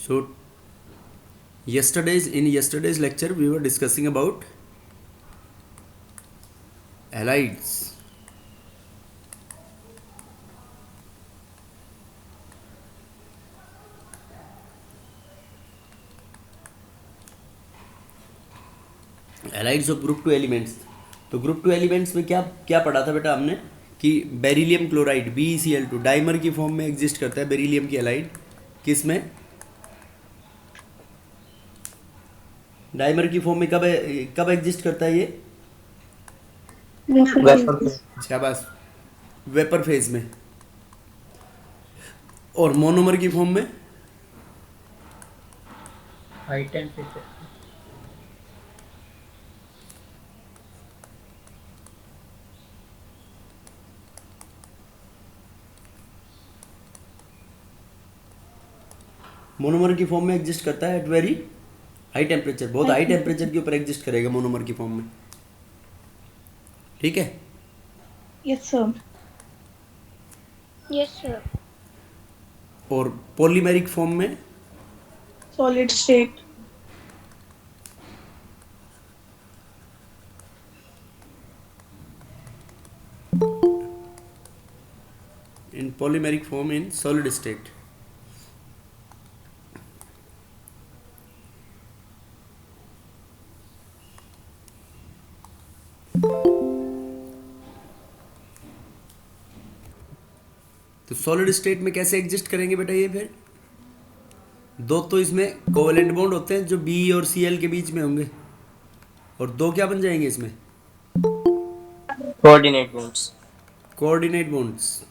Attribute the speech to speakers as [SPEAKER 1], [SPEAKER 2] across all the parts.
[SPEAKER 1] So yesterday's lecture we were discussing about halides. Halides of group 2 elements. तो group 2 elements में क्या क्या पढ़ा था बेटा हमने कि बेरिलियम क्लोराइड BeCl2 डाइमर की फॉर्म में एग्जिस्ट करता है. बेरिलियम की हैलाइड किस में? डाइमर की फॉर्म में कब एग्जिस्ट करता है ये?
[SPEAKER 2] वेपर
[SPEAKER 1] शाबाश, वेपर फेज में. और मोनोमर की फॉर्म में?
[SPEAKER 2] हाई टेम्परेचर
[SPEAKER 1] मोनोमर की फॉर्म में एग्जिस्ट करता है एट वेरी हाई टेम्परेचर. बहुत हाई टेम्परेचर के ऊपर एग्जिस्ट करेगा मोनोमर की फॉर्म में. ठीक है.
[SPEAKER 3] Yes, sir.
[SPEAKER 4] Yes, sir.
[SPEAKER 1] और पॉलीमेरिक फॉर्म में?
[SPEAKER 3] Solid state.
[SPEAKER 1] in polymeric form in solid state. तो सॉलिड स्टेट में कैसे एग्जिस्ट करेंगे बेटा ये? फिर दो तो इसमें कोवेलेंट बॉन्ड होते हैं जो बी और Cl के बीच में होंगे, और दो क्या बन जाएंगे इसमें?
[SPEAKER 2] Coordinate bonds.
[SPEAKER 1] Coordinate bonds.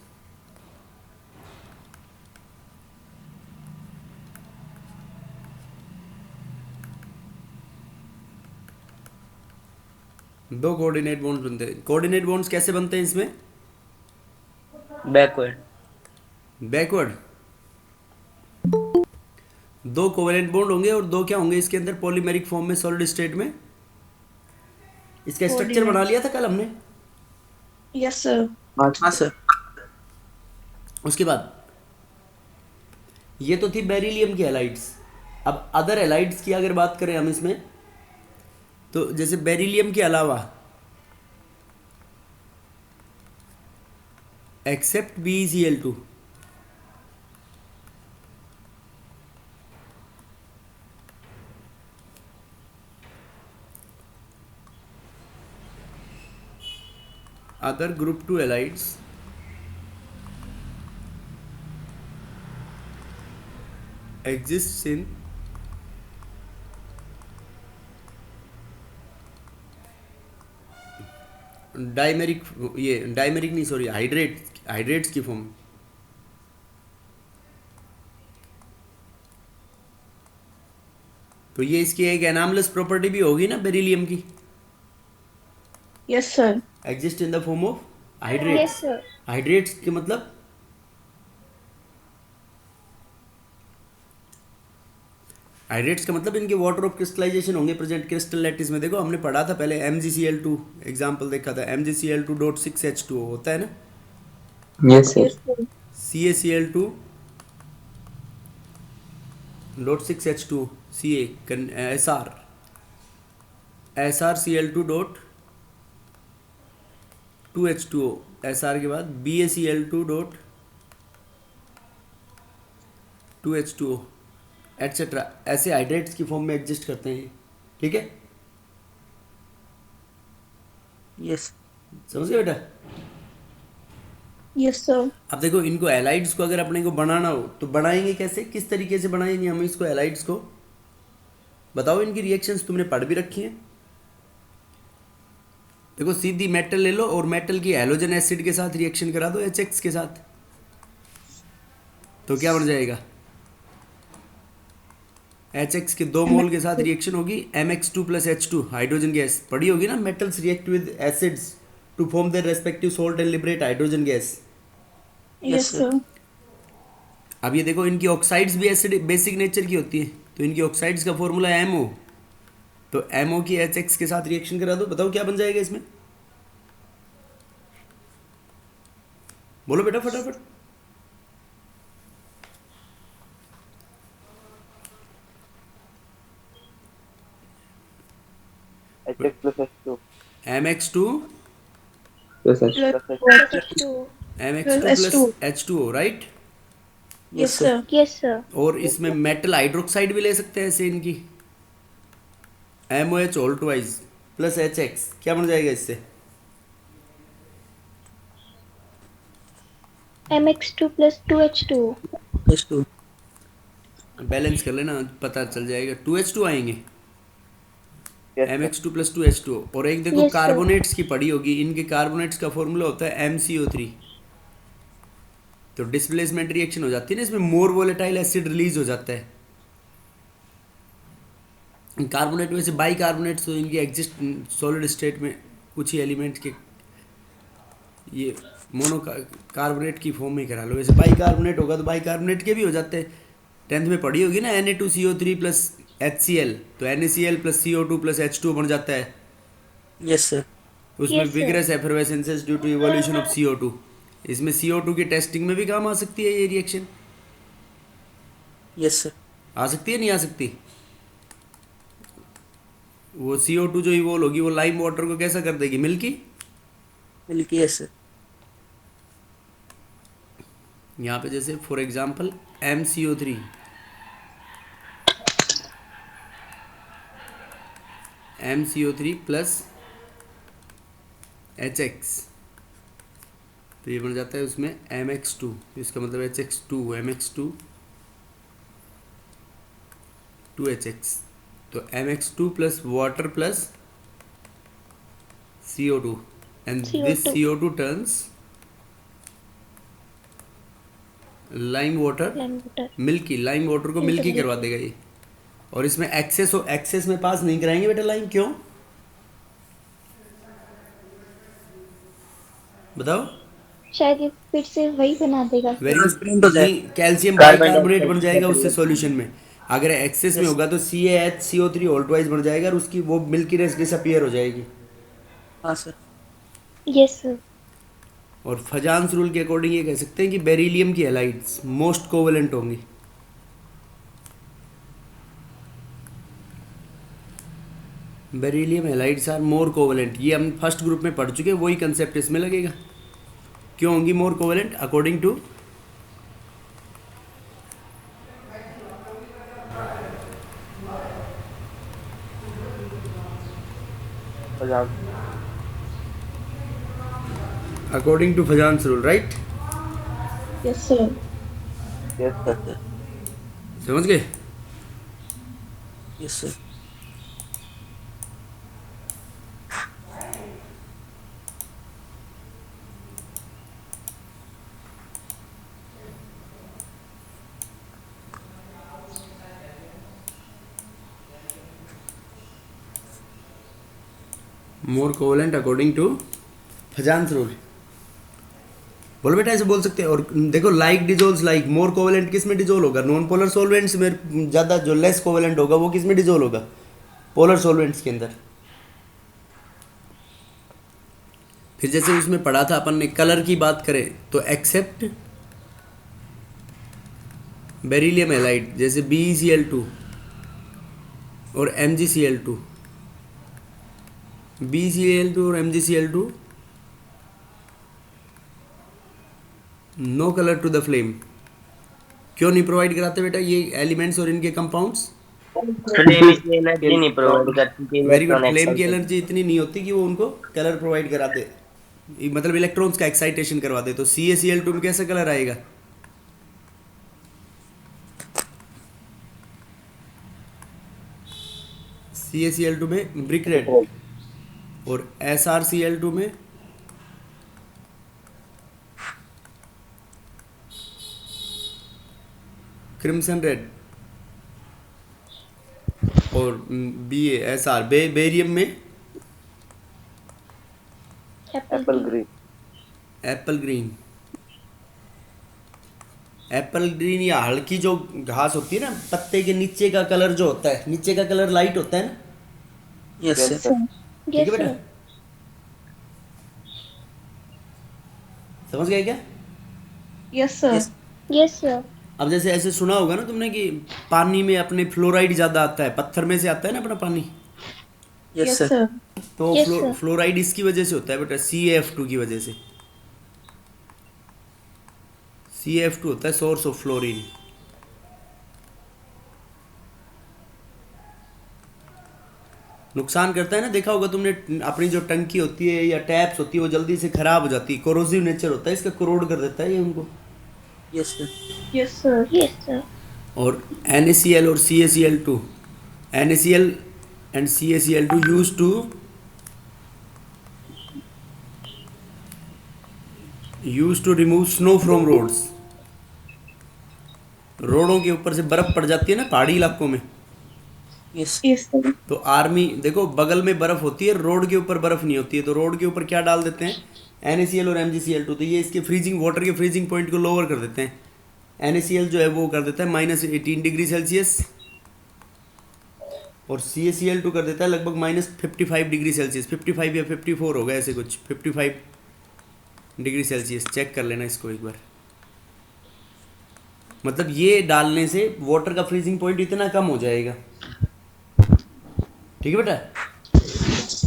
[SPEAKER 1] दो कोऑर्डिनेट बॉन्ड्स बनते हैं. कोऑर्डिनेट बॉन्ड्स कैसे बनते हैं इसमें?
[SPEAKER 2] बैकवर्ड.
[SPEAKER 1] बैकवर्ड. दो कोवेलेंट बॉन्ड होंगे और दो क्या होंगे इसके अंदर पॉलीमेरिक फॉर्म में सॉलिड स्टेट में? इसका स्ट्रक्चर बना लिया था कल हमने.
[SPEAKER 3] Yes, sir.
[SPEAKER 2] हाँ सर.
[SPEAKER 1] उसके बाद ये तो थी बेरिलियम की हैलाइड्स. अब अदर हैलाइड्स की अगर बात करें हम इसमें, तो जैसे बेरिलियम के अलावा except BeCl2, other group 2 halides exists in dimeric, ये डाइमेरिक नहीं सॉरी, हाइड्रेट्स की फॉर्म. तो ये इसकी एक एनामलस प्रॉपर्टी भी होगी ना बेरिलियम की.
[SPEAKER 3] Yes, sir.
[SPEAKER 1] Exist in the form of
[SPEAKER 4] Yes,
[SPEAKER 1] hydrates.
[SPEAKER 4] sir.
[SPEAKER 1] Hydrates के मतलब हाइड्रेट्स का मतलब इनके वाटर ऑफ क्रिस्टलाइजेशन होंगे प्रेजेंट क्रिस्टल लैटिस में. देखो हमने पढ़ा था पहले MgCl2 एग्जांपल देखा था. MgCl2.6H2O होता है ना.
[SPEAKER 2] Yes sir.
[SPEAKER 3] Yes, sir.
[SPEAKER 1] CaCl2.6H2 Ca SR SrCl2.2H2O SR के बाद BaCl2.2H2O एटसेट्रा. ऐसे हाइड्रेट्स की फॉर्म में एग्जिस्ट करते हैं. ठीक है,
[SPEAKER 2] यस.
[SPEAKER 1] समझ गए बेटा.
[SPEAKER 3] Yes, sir.
[SPEAKER 1] अब देखो इनको एलाइड्स को अगर अपने को बनाना हो तो बनाएंगे कैसे, किस तरीके से बनाएंगे हम इसको एलाइड्स को? बताओ. इनकी रिएक्शंस तुमने पढ़ भी रखी हैं. देखो सीधी मेटल ले लो और मेटल की हैलोजन एसिड के साथ रिएक्शन करा दो HX के साथ, तो क्या बन जाएगा? HX के 2 मोल के साथ रिएक्शन होगी MX2 + H2 हाइड्रोजन गैस. पढ़ी होगी ना, metals react with acids to form their respective salt and liberate hydrogen gas.
[SPEAKER 3] Yes, sir.
[SPEAKER 1] अब ये देखो इनकी ऑक्साइड्स भी एसिड बेसिक नेचर की होती है, तो इनकी ऑक्साइड्स का फॉर्मूला MO. तो MO की HX के साथ रिएक्शन करा दो, बताओ क्या बन जाएगा इसमें? बोलो बेटा फटाफट. MX2
[SPEAKER 2] Plus
[SPEAKER 3] plus
[SPEAKER 2] H2.
[SPEAKER 1] MX2
[SPEAKER 3] plus
[SPEAKER 1] plus
[SPEAKER 3] H2.
[SPEAKER 1] H2O, right.
[SPEAKER 2] Yes, sir.
[SPEAKER 3] Yes, sir.
[SPEAKER 1] और इसमें मेटल हाइड्रोक्साइड भी ले सकते हैं ऐसे इनकी, MOH all twice plus HX, क्या बन जाएगा इससे?
[SPEAKER 3] MX2 plus 2H2.
[SPEAKER 2] H2.
[SPEAKER 1] Balance कर लेना, पता चल जाएगा। 2H2 आएंगे, MX2 प्लस 2H2। और एक देखो
[SPEAKER 3] Yes, sir.
[SPEAKER 1] कार्बोनेट्स की पड़ी होगी, इनके कार्बोनेट्स का फॉर्मूला होता है MCO3। तो डिस्प्लेसमेंट रिएक्शन हो जाती है ना इसमें, मोर वोलेटाइल एसिड रिलीज हो जाता है। कार्बोनेट में से बाई कार्बोनेट्स तो इनके एग्जिस्ट सॉलिड स्टेट में कुछ ही एलिमेंट के ये मोनो कार्बोनेट की फॉर्म में करा लो। वैसे बाई कार्बोनेट होगा तो बाई कार्बोनेट के भी हो जाते हैं, 10th में पढ़ी होगी ना, Na2CO3 प्लस HCl, तो NaCl plus CO2 plus H2 बन जाता है।
[SPEAKER 2] Yes, sir.
[SPEAKER 1] उसमें
[SPEAKER 3] Yes, sir.
[SPEAKER 1] Vigorous effervescences due to evolution of CO2। इसमें CO2 की टेस्टिंग में भी काम आ सकती है ये रिएक्शन,
[SPEAKER 2] Yes, sir.
[SPEAKER 1] आ सकती है नहीं आ सकती? वो CO2 जो इवोल होगी वो लाइम वाटर को कैसा कर देगी, मिल्की।
[SPEAKER 2] Milky, yes, sir.
[SPEAKER 1] यहाँ पे जैसे for example MCO3 plus HX, तो ये बन जाता है उसमें MX2, इसका मतलब HX2 MX2 2HX, तो MX2 plus water plus CO2 and this
[SPEAKER 3] CO2.
[SPEAKER 1] CO2 turns lime water
[SPEAKER 3] Lime water.
[SPEAKER 1] Milky, lime water को
[SPEAKER 3] Into
[SPEAKER 1] मिल्की
[SPEAKER 3] milk.
[SPEAKER 1] करवा देगा ये। और इसमें एक्सेस में पास नहीं कराएंगे बेटा लाइम, क्यों बताओ?
[SPEAKER 3] शायद ये फिर से वही बना देगा।
[SPEAKER 1] वेरी
[SPEAKER 2] Transparent हो जाए।
[SPEAKER 1] नहीं, कैल्शियम
[SPEAKER 2] Carbon
[SPEAKER 1] बाइकार्बोनेट
[SPEAKER 2] dioxide
[SPEAKER 1] बन जाएगा
[SPEAKER 2] की
[SPEAKER 1] उससे
[SPEAKER 2] वजह से।
[SPEAKER 1] सॉल्यूशन में। अगर एक्सेस में
[SPEAKER 2] Yes.
[SPEAKER 1] होगा तो CaHCO3 ऑल ट्वाइस बन जाएगा और उसकी वो मिल्कीनेस डिसअपीयर हो जाएगी।
[SPEAKER 2] हाँ, sir.
[SPEAKER 3] Yes, sir.
[SPEAKER 1] और फजान्स रूल के अकॉर्डिंग ये कह सकते हैं कि बेरिलियम की हैलाइड्स मोस्ट कोवेलेंट होंगी। Beryllium halides are more covalent, ये हम फर्स्ट ग्रुप में पढ़ चुके हैं, वही कंसेप्ट इसमें लगेगा। क्यों होंगी more covalent? According to Fajans rule, right?
[SPEAKER 3] Yes, sir.
[SPEAKER 2] Yes, sir.
[SPEAKER 1] समझ गए?
[SPEAKER 2] Yes, sir.
[SPEAKER 1] More covalent according to Fajans rule. बोलो बेटा, ऐसे बोल सकते हैं। और देखो like dissolve like, more covalent किस में डिजोल्व होगा? नॉन पोलर सॉल्वेंट्स में ज़्यादा, जो लेस कोवेलेंट होगा वो किस में डिजोल्व होगा? पोलर सॉल्वेंट्स के अंदर। फिर जैसे उसमें पढ़ा था अपन ने, कलर की बात करें तो एक्सेप्ट बेरिलियम हैलाइड, जैसे BeCl2 और MgCl2, BeCl2 और MgCl2 no colour to the flame. क्यों नहीं प्रोवाइड कराते बेटा ये एलिमेंट्स और इनके कंपाउंड्स?
[SPEAKER 4] फ्लेम की एनर्जी नहीं प्रोवाइड करती कि
[SPEAKER 1] वेरी गुड।
[SPEAKER 4] इलेक्ट्रॉन
[SPEAKER 1] फ्लेम की
[SPEAKER 4] एक्साइटेशन।
[SPEAKER 1] एनर्जी इतनी नहीं होती कि वो उनको कलर प्रोवाइड कराते, मतलब इलेक्ट्रॉन्स का एक्साइटेशन करवाते। तो CaCl2 में कैसा कलर आएगा? CaCl2 में ब्रिक रेड, और SrCl2 में क्रिम्सन रेड, और BaSr बेरियम में
[SPEAKER 3] Apple green.
[SPEAKER 1] Apple green. Apple green या हल्की जो घास होती है ना, पत्ते के नीचे का कलर जो होता है, नीचे का कलर लाइट होता है ना,
[SPEAKER 2] Yes, sir.
[SPEAKER 1] ठीक
[SPEAKER 3] Yes,
[SPEAKER 1] है बेटा?
[SPEAKER 3] sir.
[SPEAKER 1] समझ गए क्या?
[SPEAKER 3] Yes, sir.
[SPEAKER 2] Yes.
[SPEAKER 3] Yes, sir.
[SPEAKER 1] अब जैसे ऐसे सुना होगा ना तुमने कि पानी में अपने फ्लोराइड ज़्यादा आता है, पत्थर में से आता है ना अपना पानी।
[SPEAKER 2] Yes,
[SPEAKER 3] Yes,
[SPEAKER 2] sir.
[SPEAKER 3] sir.
[SPEAKER 1] तो
[SPEAKER 3] Yes, sir.
[SPEAKER 1] फ्लोराइड इसकी वजह से होता है बेटा, CaF2 की वजह से। CaF2 होता है सोर्स ऑफ फ्लोरीन। नुकसान करता है ना, देखा होगा तुमने, अपनी जो टंकी होती है या टैप्स होती है वो जल्दी से खराब हो जाती है, कोरोसिव नेचर होता है इसका, कोरोड कर देता है ये उनको।
[SPEAKER 2] Yes, sir.
[SPEAKER 3] Yes, sir. Yes, sir.
[SPEAKER 1] और NaCl और CaCl2, NaCl and CaCl2 used to remove snow from roads। रोडों के ऊपर से बर्फ पड़ जाती है ना पहाड़ी इलाकों में,
[SPEAKER 2] Yes.
[SPEAKER 3] Yes, sir.
[SPEAKER 1] तो आर्मी देखो बगल में बर्फ होती है, रोड के ऊपर बर्फ नहीं होती है, तो रोड के ऊपर क्या डाल देते हैं, NaCl और MgCl2, तो ये इसके फ्रीजिंग, वाटर के फ्रीजिंग पॉइंट को लोअर कर देते हैं। NaCl जो है वो कर देता है -18 डिग्री सेल्सियस, और CaCl2 कर देता है लगभग -55 डिग्री सेल्सियस, 55 या 54 होगा ऐसे कुछ, 55 डिग्री सेल्सियस। चेक कर लेना इसको एक बार। मतलब ये डालने से वाटर का फ्रीजिंग पॉइंट इतना कम हो जाएगा, ठीक है बेटा।
[SPEAKER 3] Yes,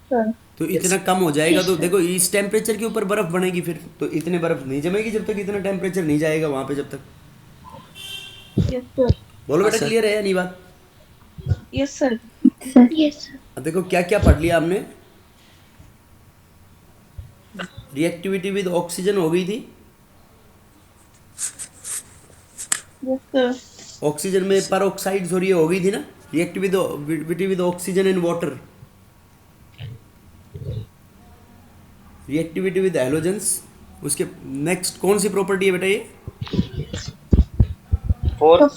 [SPEAKER 3] sir.
[SPEAKER 1] तो इतना कम हो जाएगा तो देखो इस टेम्परेचर के ऊपर बर्फ बनेगी, फिर तो इतने बर्फ नहीं जमेगी जब तक इतना टेम्परेचर नहीं जाएगा वहां पे, जब तक।
[SPEAKER 3] Yes, sir.
[SPEAKER 1] बोलो बेटा,
[SPEAKER 2] sir.
[SPEAKER 1] क्लियर है या नहीं बात?
[SPEAKER 3] Yes, sir. Sir. Yes, sir.
[SPEAKER 1] अब देखो क्या क्या पढ़ लिया हमने। रिएक्टिविटी विद ऑक्सीजन हो गई थी,
[SPEAKER 3] Yes, sir.
[SPEAKER 1] ऑक्सीजन में पर ऑक्साइड सॉरी हो गई थी ना, reactivity with oxygen and water, reactivity with halogens. उसके नेक्स्ट कौन सी प्रॉपर्टी है बेटा ये?
[SPEAKER 2] Fourth.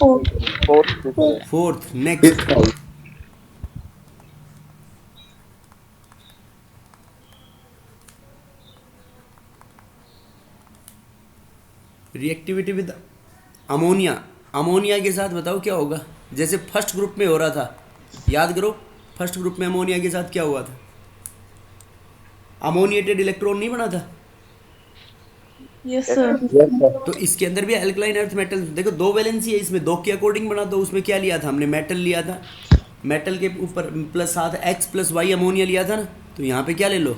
[SPEAKER 1] Fourth. Next reactivity with ammonia. Ammonia के साथ बताओ क्या होगा, जैसे फर्स्ट ग्रुप में हो रहा था, याद करो फर्स्ट ग्रुप में अमोनिया के साथ क्या हुआ था, अमोनिएटेड इलेक्ट्रॉन नहीं बना था।
[SPEAKER 3] Yes, sir.
[SPEAKER 1] तो इसके अंदर भी अल्कलाइन अर्थ मेटल, देखो दो वैलेंसी है इसमें, दो के अकॉर्डिंग बना, तो उसमें क्या लिया था हमने, मेटल लिया था, मेटल के ऊपर प्लस साथ X+Y अमोनिया लिया था ना, तो यहाँ पे क्या ले लो,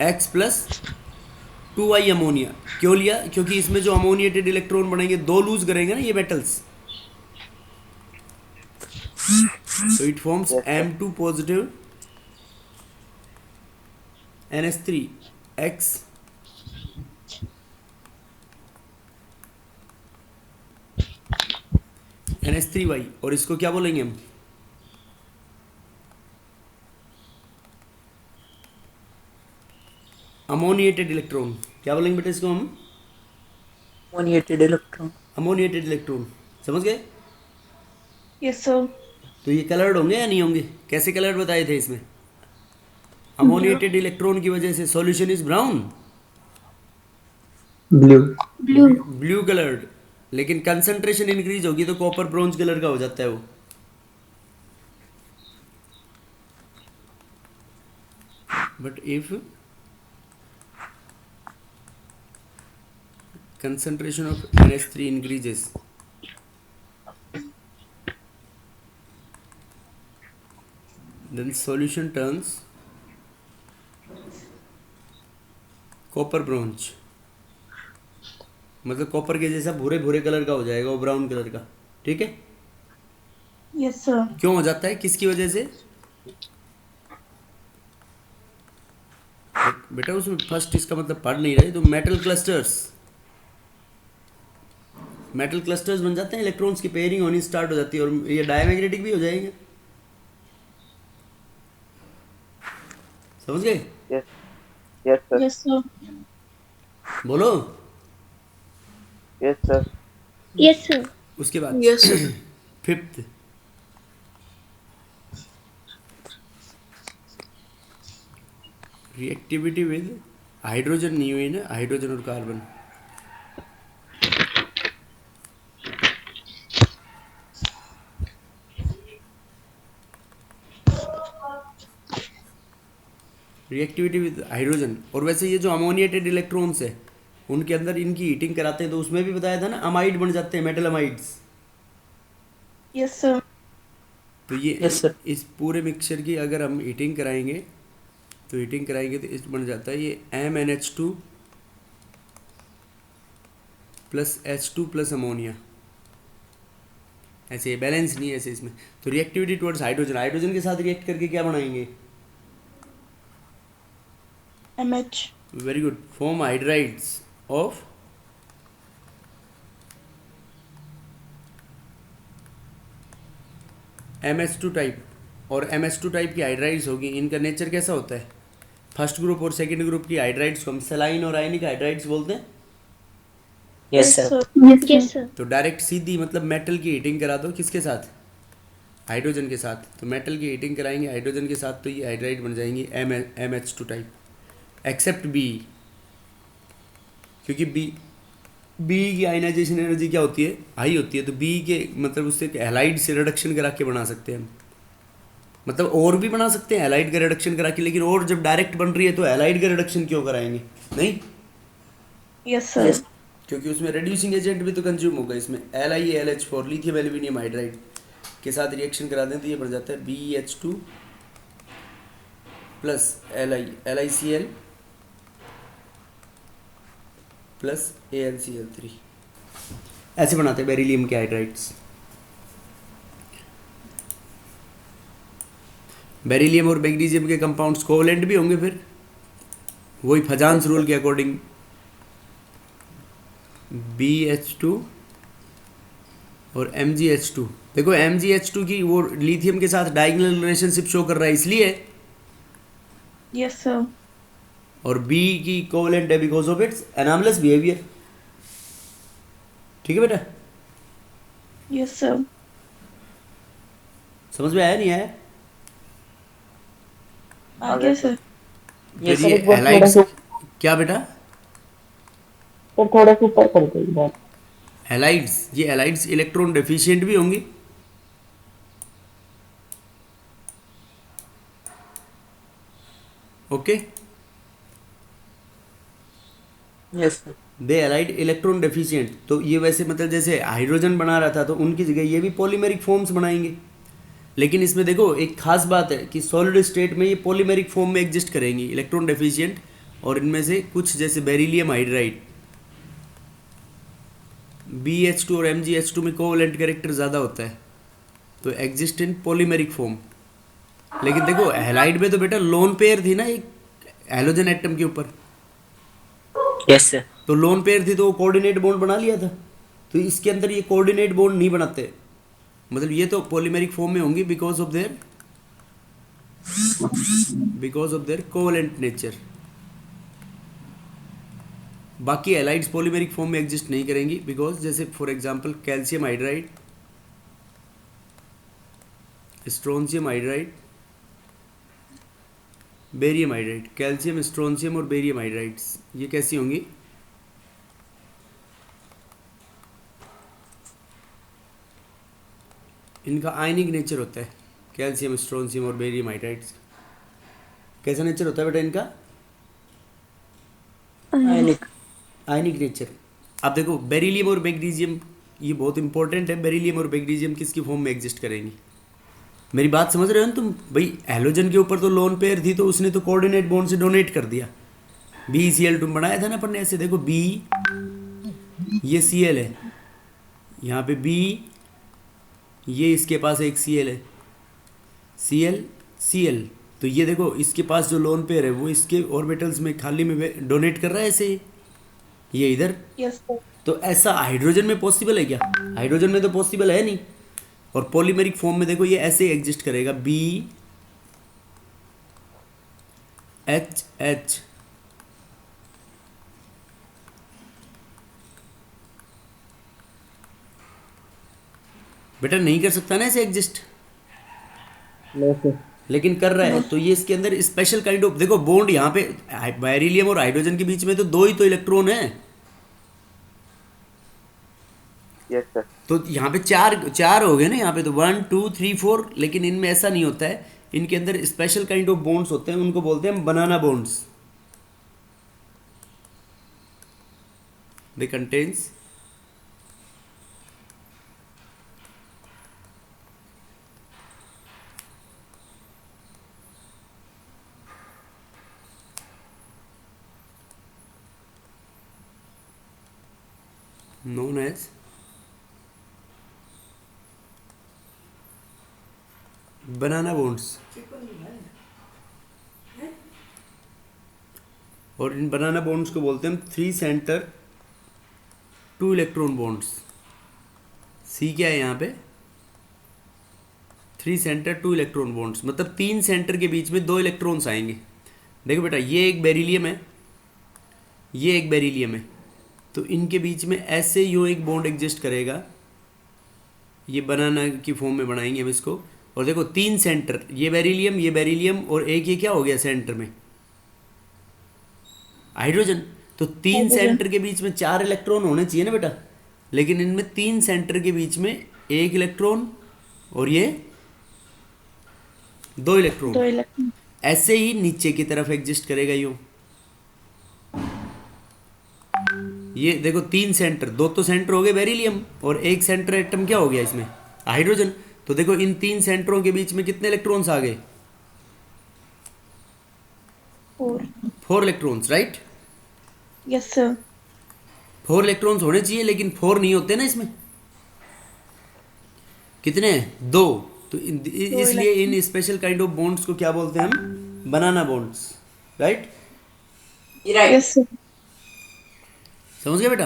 [SPEAKER 1] X+2Y अमोनिया। क्यों लिया, क्योंकि इसमें जो अमोनिएटेड इलेक्ट्रॉन बनेंगे दो लूज करेंगे ना ये metals, so it forms M2 positive NH3 X NH3Y, और इसको क्या बोलेंगे हम, अमोनिएटेड इलेक्ट्रॉन। क्या बोलेंगे बेटा इसको हम,
[SPEAKER 2] Ammoniated electron.
[SPEAKER 1] Ammoniated electron. समझ गए?
[SPEAKER 3] Yes, sir.
[SPEAKER 1] तो ये कलर्ड होंगे या नहीं होंगे, कैसे कलर्ड बताए थे इसमें, अमोनिएटेड इलेक्ट्रॉन की वजह से solution is brown,
[SPEAKER 2] Blue.
[SPEAKER 3] Blue.
[SPEAKER 1] Blue coloured, लेकिन कंसंट्रेशन इंक्रीज होगी तो कॉपर ब्रोंज कलर का हो जाता है वो। But if concentration of NH3 increases, then solution turns copper bronze, मतलब कॉपर के जैसा भूरे भूरे कलर का हो जाएगा वो, ब्राउन कलर का, ठीक है।
[SPEAKER 3] Yes, sir.
[SPEAKER 1] क्यों हो जाता है, किसकी वजह से, बेटा उसमें फर्स्ट इसका मतलब पढ़ नहीं रहे तो मेटल क्लस्टर्स, मेटल क्लस्टर्स बन जाते हैं, इलेक्ट्रॉन्स की पेयरिंग होनी स्टार्ट हो जाती है, और ये डायमैग्नेटिक भी हो जाएंगे। समझ गए?
[SPEAKER 2] Yes, sir.
[SPEAKER 3] Yes, sir.
[SPEAKER 1] बोलो।
[SPEAKER 2] Yes, sir.
[SPEAKER 3] Yes, sir.
[SPEAKER 1] उसके बाद
[SPEAKER 2] Yes, sir.
[SPEAKER 1] Fifth, reactivity with hydrogen नहीं हुई ना, हाइड्रोजन और कार्बन। रिएक्टिविटी विद हाइड्रोजन, और वैसे ये जो अमोनिएटेड इलेक्ट्रॉन्स है उनके अंदर इनकी हीटिंग कराते हैं, तो उसमें भी बताया था ना अमाइड बन जाते हैं, मेटल अमाइड्स।
[SPEAKER 3] Yes, sir.
[SPEAKER 1] तो ये
[SPEAKER 2] Yes, sir.
[SPEAKER 1] इस पूरे मिक्सचर की अगर हम हीटिंग कराएंगे तो इस बन जाता है ये MnH2 plus H2 plus ammonia. ऐसे बैलेंस नहीं है ऐसे इसमें। तो रिएक्टिविटी टुवर्ड्स हाइड्रोजन, हाइड्रोजन के साथ रिएक्ट करके क्या बनाएंगे?
[SPEAKER 3] MH.
[SPEAKER 1] Very good, form hydrides of MS2 type. और MS2 टाइप की हाइड्राइड्स होगी, इनका नेचर कैसा होता है? फर्स्ट ग्रुप और सेकंड ग्रुप की हाइड्राइड्स को हम सलाइन और आयनिक हाइड्राइड्स बोलते हैं।
[SPEAKER 2] Yes, sir.
[SPEAKER 3] Yes, sir.
[SPEAKER 1] तो डायरेक्ट सीधी मतलब मेटल की हीटिंग करा दो, किसके साथ? हाइड्रोजन के साथ। तो मेटल की हीटिंग कराएंगे हाइड्रोजन के साथ तो ये हाइड्राइड बन जाएंगी MH2 टाइप एक्सेप्ट बी, क्योंकि बी की आयनाइजेशन एनर्जी क्या होती है? हाई होती है। तो बी के मतलब उससे हैलाइड से रिडक्शन करा के बना सकते हैं हम। मतलब और भी बना सकते हैं हैलाइड का रिडक्शन करा के, लेकिन और जब डायरेक्ट बन रही है तो हैलाइड का रिडक्शन क्यों कराएंगे? नहीं,
[SPEAKER 3] Yes, sir.
[SPEAKER 2] Yes.
[SPEAKER 1] क्योंकि उसमें रेड्यूसिंग एजेंट भी तो कंज्यूम होगा। इसमें LiAlH4 लिथियम एल्यूमिनियम हाइड्राइड के साथ रिएक्शन करा दें तो ये बन जाता है BH2 plus LiCl plus AlCl3। ऐसे बनाते हैं बेरिलियम के हाइड्राइड्स। बेरिलियम और मैग्नीशियम के कंपाउंड्स कोवलेंट भी होंगे फिर, वही फजान्स रूल के अकॉर्डिंग। BH2 और MgH2, देखो MgH2 की वो लिथियम के साथ डायगोनल रिलेशनशिप शो कर रहा है इसलिए,
[SPEAKER 3] Yes, sir.
[SPEAKER 1] और B की कोवलेंट है because of its anomalous behaviour. ठीक है बेटा,
[SPEAKER 3] Yes, sir.
[SPEAKER 1] समझ में आया नहीं आया?
[SPEAKER 3] आगे सर.
[SPEAKER 2] Yes,
[SPEAKER 1] फिर ये
[SPEAKER 2] sir.
[SPEAKER 1] हैलाइड्स क्या बेटा?
[SPEAKER 2] तो थोड़ा सा ऊपर कर दो बात.
[SPEAKER 1] हैलाइड्स, ये हैलाइड्स इलेक्ट्रॉन डेफिशिएंट भी होंगी। Okay,
[SPEAKER 2] Yes, sir.
[SPEAKER 1] दे हैलाइड इलेक्ट्रॉन डेफिशिएंट। तो ये वैसे मतलब जैसे हाइड्रोजन बना रहा था तो उनकी जगह ये भी पॉलीमेरिक फॉर्म्स बनाएंगे। लेकिन इसमें देखो एक खास बात है कि सॉलिड स्टेट में ये पॉलीमेरिक फॉर्म में एग्जिस्ट करेंगी इलेक्ट्रॉन डेफिशिएंट, और इनमें से कुछ जैसे बेरिलियम हाइड्राइड BH2 और MgH2 में कोवलेंट कैरेक्टर ज़्यादा होता है तो एग्जिस्ट इन पॉलीमेरिक फॉर्म। लेकिन देखो हैलाइड में तो बेटा लोन पेयर थी ना एक हैलोजन एटम के ऊपर,
[SPEAKER 2] Yes, sir.
[SPEAKER 1] तो लोन पेयर थी तो वो कोऑर्डिनेट बॉन्ड बना लिया था। तो इसके अंदर ये कोऑर्डिनेट बॉन्ड नहीं बनाते, मतलब ये तो पॉलीमेरिक फॉर्म में होंगी because of there covalent nature. बाकी एलाइड्स पॉलीमेरिक फॉर्म में एग्जिस्ट नहीं करेंगी बिकॉज जैसे for example calcium hydride, strontium hydride, barium hydride, calcium strontium और बेरियम हाइड्राइड्स ये कैसी होंगी? इनका आयनिक नेचर होता है। कैल्शियम स्ट्रोंशियम और बेरियम हाइड्राइड्स कैसा नेचर होता है बेटा इनका?
[SPEAKER 2] Ionic.
[SPEAKER 1] आयनिक नेचर। अब देखो बेरिलियम और मैग्नीशियम ये बहुत इंपॉर्टेंट है। बेरिलियम और मैग्नीशियम किसकी फॉर्म में एग्जिस्ट करेंगी? मेरी बात समझ रहे हो ना तुम? भाई हैलोजन के ऊपर तो लोन पेयर थी तो उसने तो कोऑर्डिनेट बॉन्ड से डोनेट कर दिया। BeCl2 बनाया था ना अपन ने ऐसे, देखो B ये Cl है, यहाँ पे B ये इसके पास एक Cl है, Cl तो ये देखो इसके पास जो लोन पेयर है वो इसके ऑर्बिटल्स में खाली में डोनेट कर रहा है ऐसे ही, ये इधर।
[SPEAKER 3] Yes, sir.
[SPEAKER 1] तो ऐसा हाइड्रोजन में पॉसिबल है क्या? हाइड्रोजन में तो पॉसिबल है नहीं। और पॉलीमेरिक फॉर्म में देखो ये ऐसे एग्जिस्ट करेगा BHH। बेटा नहीं कर सकता ना ऐसे एग्जिस्ट,
[SPEAKER 2] No, sir.
[SPEAKER 1] लेकिन कर रहा है। तो ये इसके अंदर स्पेशल काइंड ऑफ, देखो बॉन्ड यहाँ पे बेरिलियम और हाइड्रोजन के बीच में तो दो ही तो इलेक्ट्रॉन है।
[SPEAKER 2] Yes, sir.
[SPEAKER 1] तो यहाँ पे चार हो गए ना, यहाँ पे तो 1 2 3 4, लेकिन इनमें ऐसा नहीं होता है। इनके अंदर स्पेशल काइंड ऑफ बॉन्ड्स होते हैं, उनको बोलते हैं बनाना बॉन्ड्स। दे contains known as banana bonds, और इन बनाना बॉन्ड्स को बोलते हैं 3 सेंटर 2 इलेक्ट्रॉन बॉन्ड्स। सी क्या है यहाँ पे? 3 सेंटर 2 इलेक्ट्रॉन बॉन्ड्स, मतलब 3 सेंटर के बीच में 2 इलेक्ट्रॉन्स आएंगे। देखो बेटा, ये एक बेरिलियम है, ये एक बेरिलियम है, तो इनके बीच में ऐसे यूँ एक बॉन्ड एग्जिस्ट करेगा, ये बनाना की फॉर्म में बनाएंगे हम इसको। और देखो 3 सेंटर, ये बेरिलियम और एक ये क्या हो गया सेंटर में, हाइड्रोजन। तो 3
[SPEAKER 3] हाइड्रोजन।
[SPEAKER 1] सेंटर के बीच में 4 इलेक्ट्रॉन होने चाहिए ना बेटा, लेकिन इनमें 3 सेंटर के बीच में 1 इलेक्ट्रॉन और ये 2 इलेक्ट्रॉन।
[SPEAKER 3] 2 इलेक्ट्रॉन।
[SPEAKER 1] ऐसे ही नीचे की तरफ एग्जिस्ट करेगा यूं। ये देखो 3 सेंटर, 2 तो सेंटर हो गए बेरिलियम और 1 सेंटर एटम क्या हो गया इसमें, हाइड्रोजन। तो देखो इन 3 सेंटरों के बीच में कितने इलेक्ट्रॉन्स आ गए?
[SPEAKER 3] 4।
[SPEAKER 1] 4 electrons, right?
[SPEAKER 3] Yes sir.
[SPEAKER 1] 4 electrons होने चाहिए, लेकिन 4 नहीं होते ना इसमें। कितने हैं? 2। तो इसलिए इन स्पेशल काइंड ऑफ बॉन्ड्स को क्या बोलते हैं हम? बनाना बॉन्ड्स, राइट?
[SPEAKER 3] Yes sir.
[SPEAKER 1] समझ गए बेटा?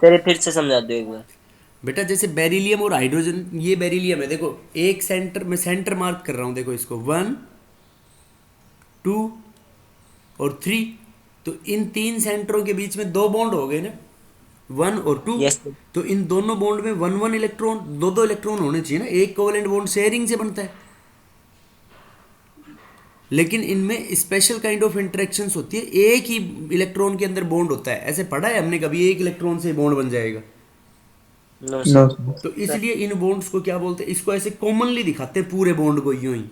[SPEAKER 4] तेरे फिर से समझा दो एक बार।
[SPEAKER 1] बेटा जैसे बेरिलियम और हाइड्रोजन, ये बेरिलियम है, देखो एक सेंटर में, सेंटर मार्क कर रहा हूं, देखो इसको 1 2 और 3। तो इन 3 सेंटरों के बीच में 2 बॉन्ड हो गए ना, 1 और 2।
[SPEAKER 4] Yes sir.
[SPEAKER 1] तो इन दोनों बॉन्ड में 1 इलेक्ट्रॉन, 2 इलेक्ट्रॉन होने चाहिए ना, एक कोवेलेंट बॉन्ड शेयरिंग से बनता है। लेकिन इनमें स्पेशल काइंड ऑफ इंटरेक्शंस होती है, एक ही इलेक्ट्रॉन के अंदर बॉन्ड होता है। ऐसे पढ़ा है हमने कभी, एक इलेक्ट्रॉन से बॉन्ड बन जाएगा?
[SPEAKER 4] No
[SPEAKER 2] no
[SPEAKER 4] sir.
[SPEAKER 1] तो इसलिए इन बॉन्ड्स को क्या बोलते हैं? इसको ऐसे कॉमनली दिखाते हैं पूरे बॉन्ड को यूं ही,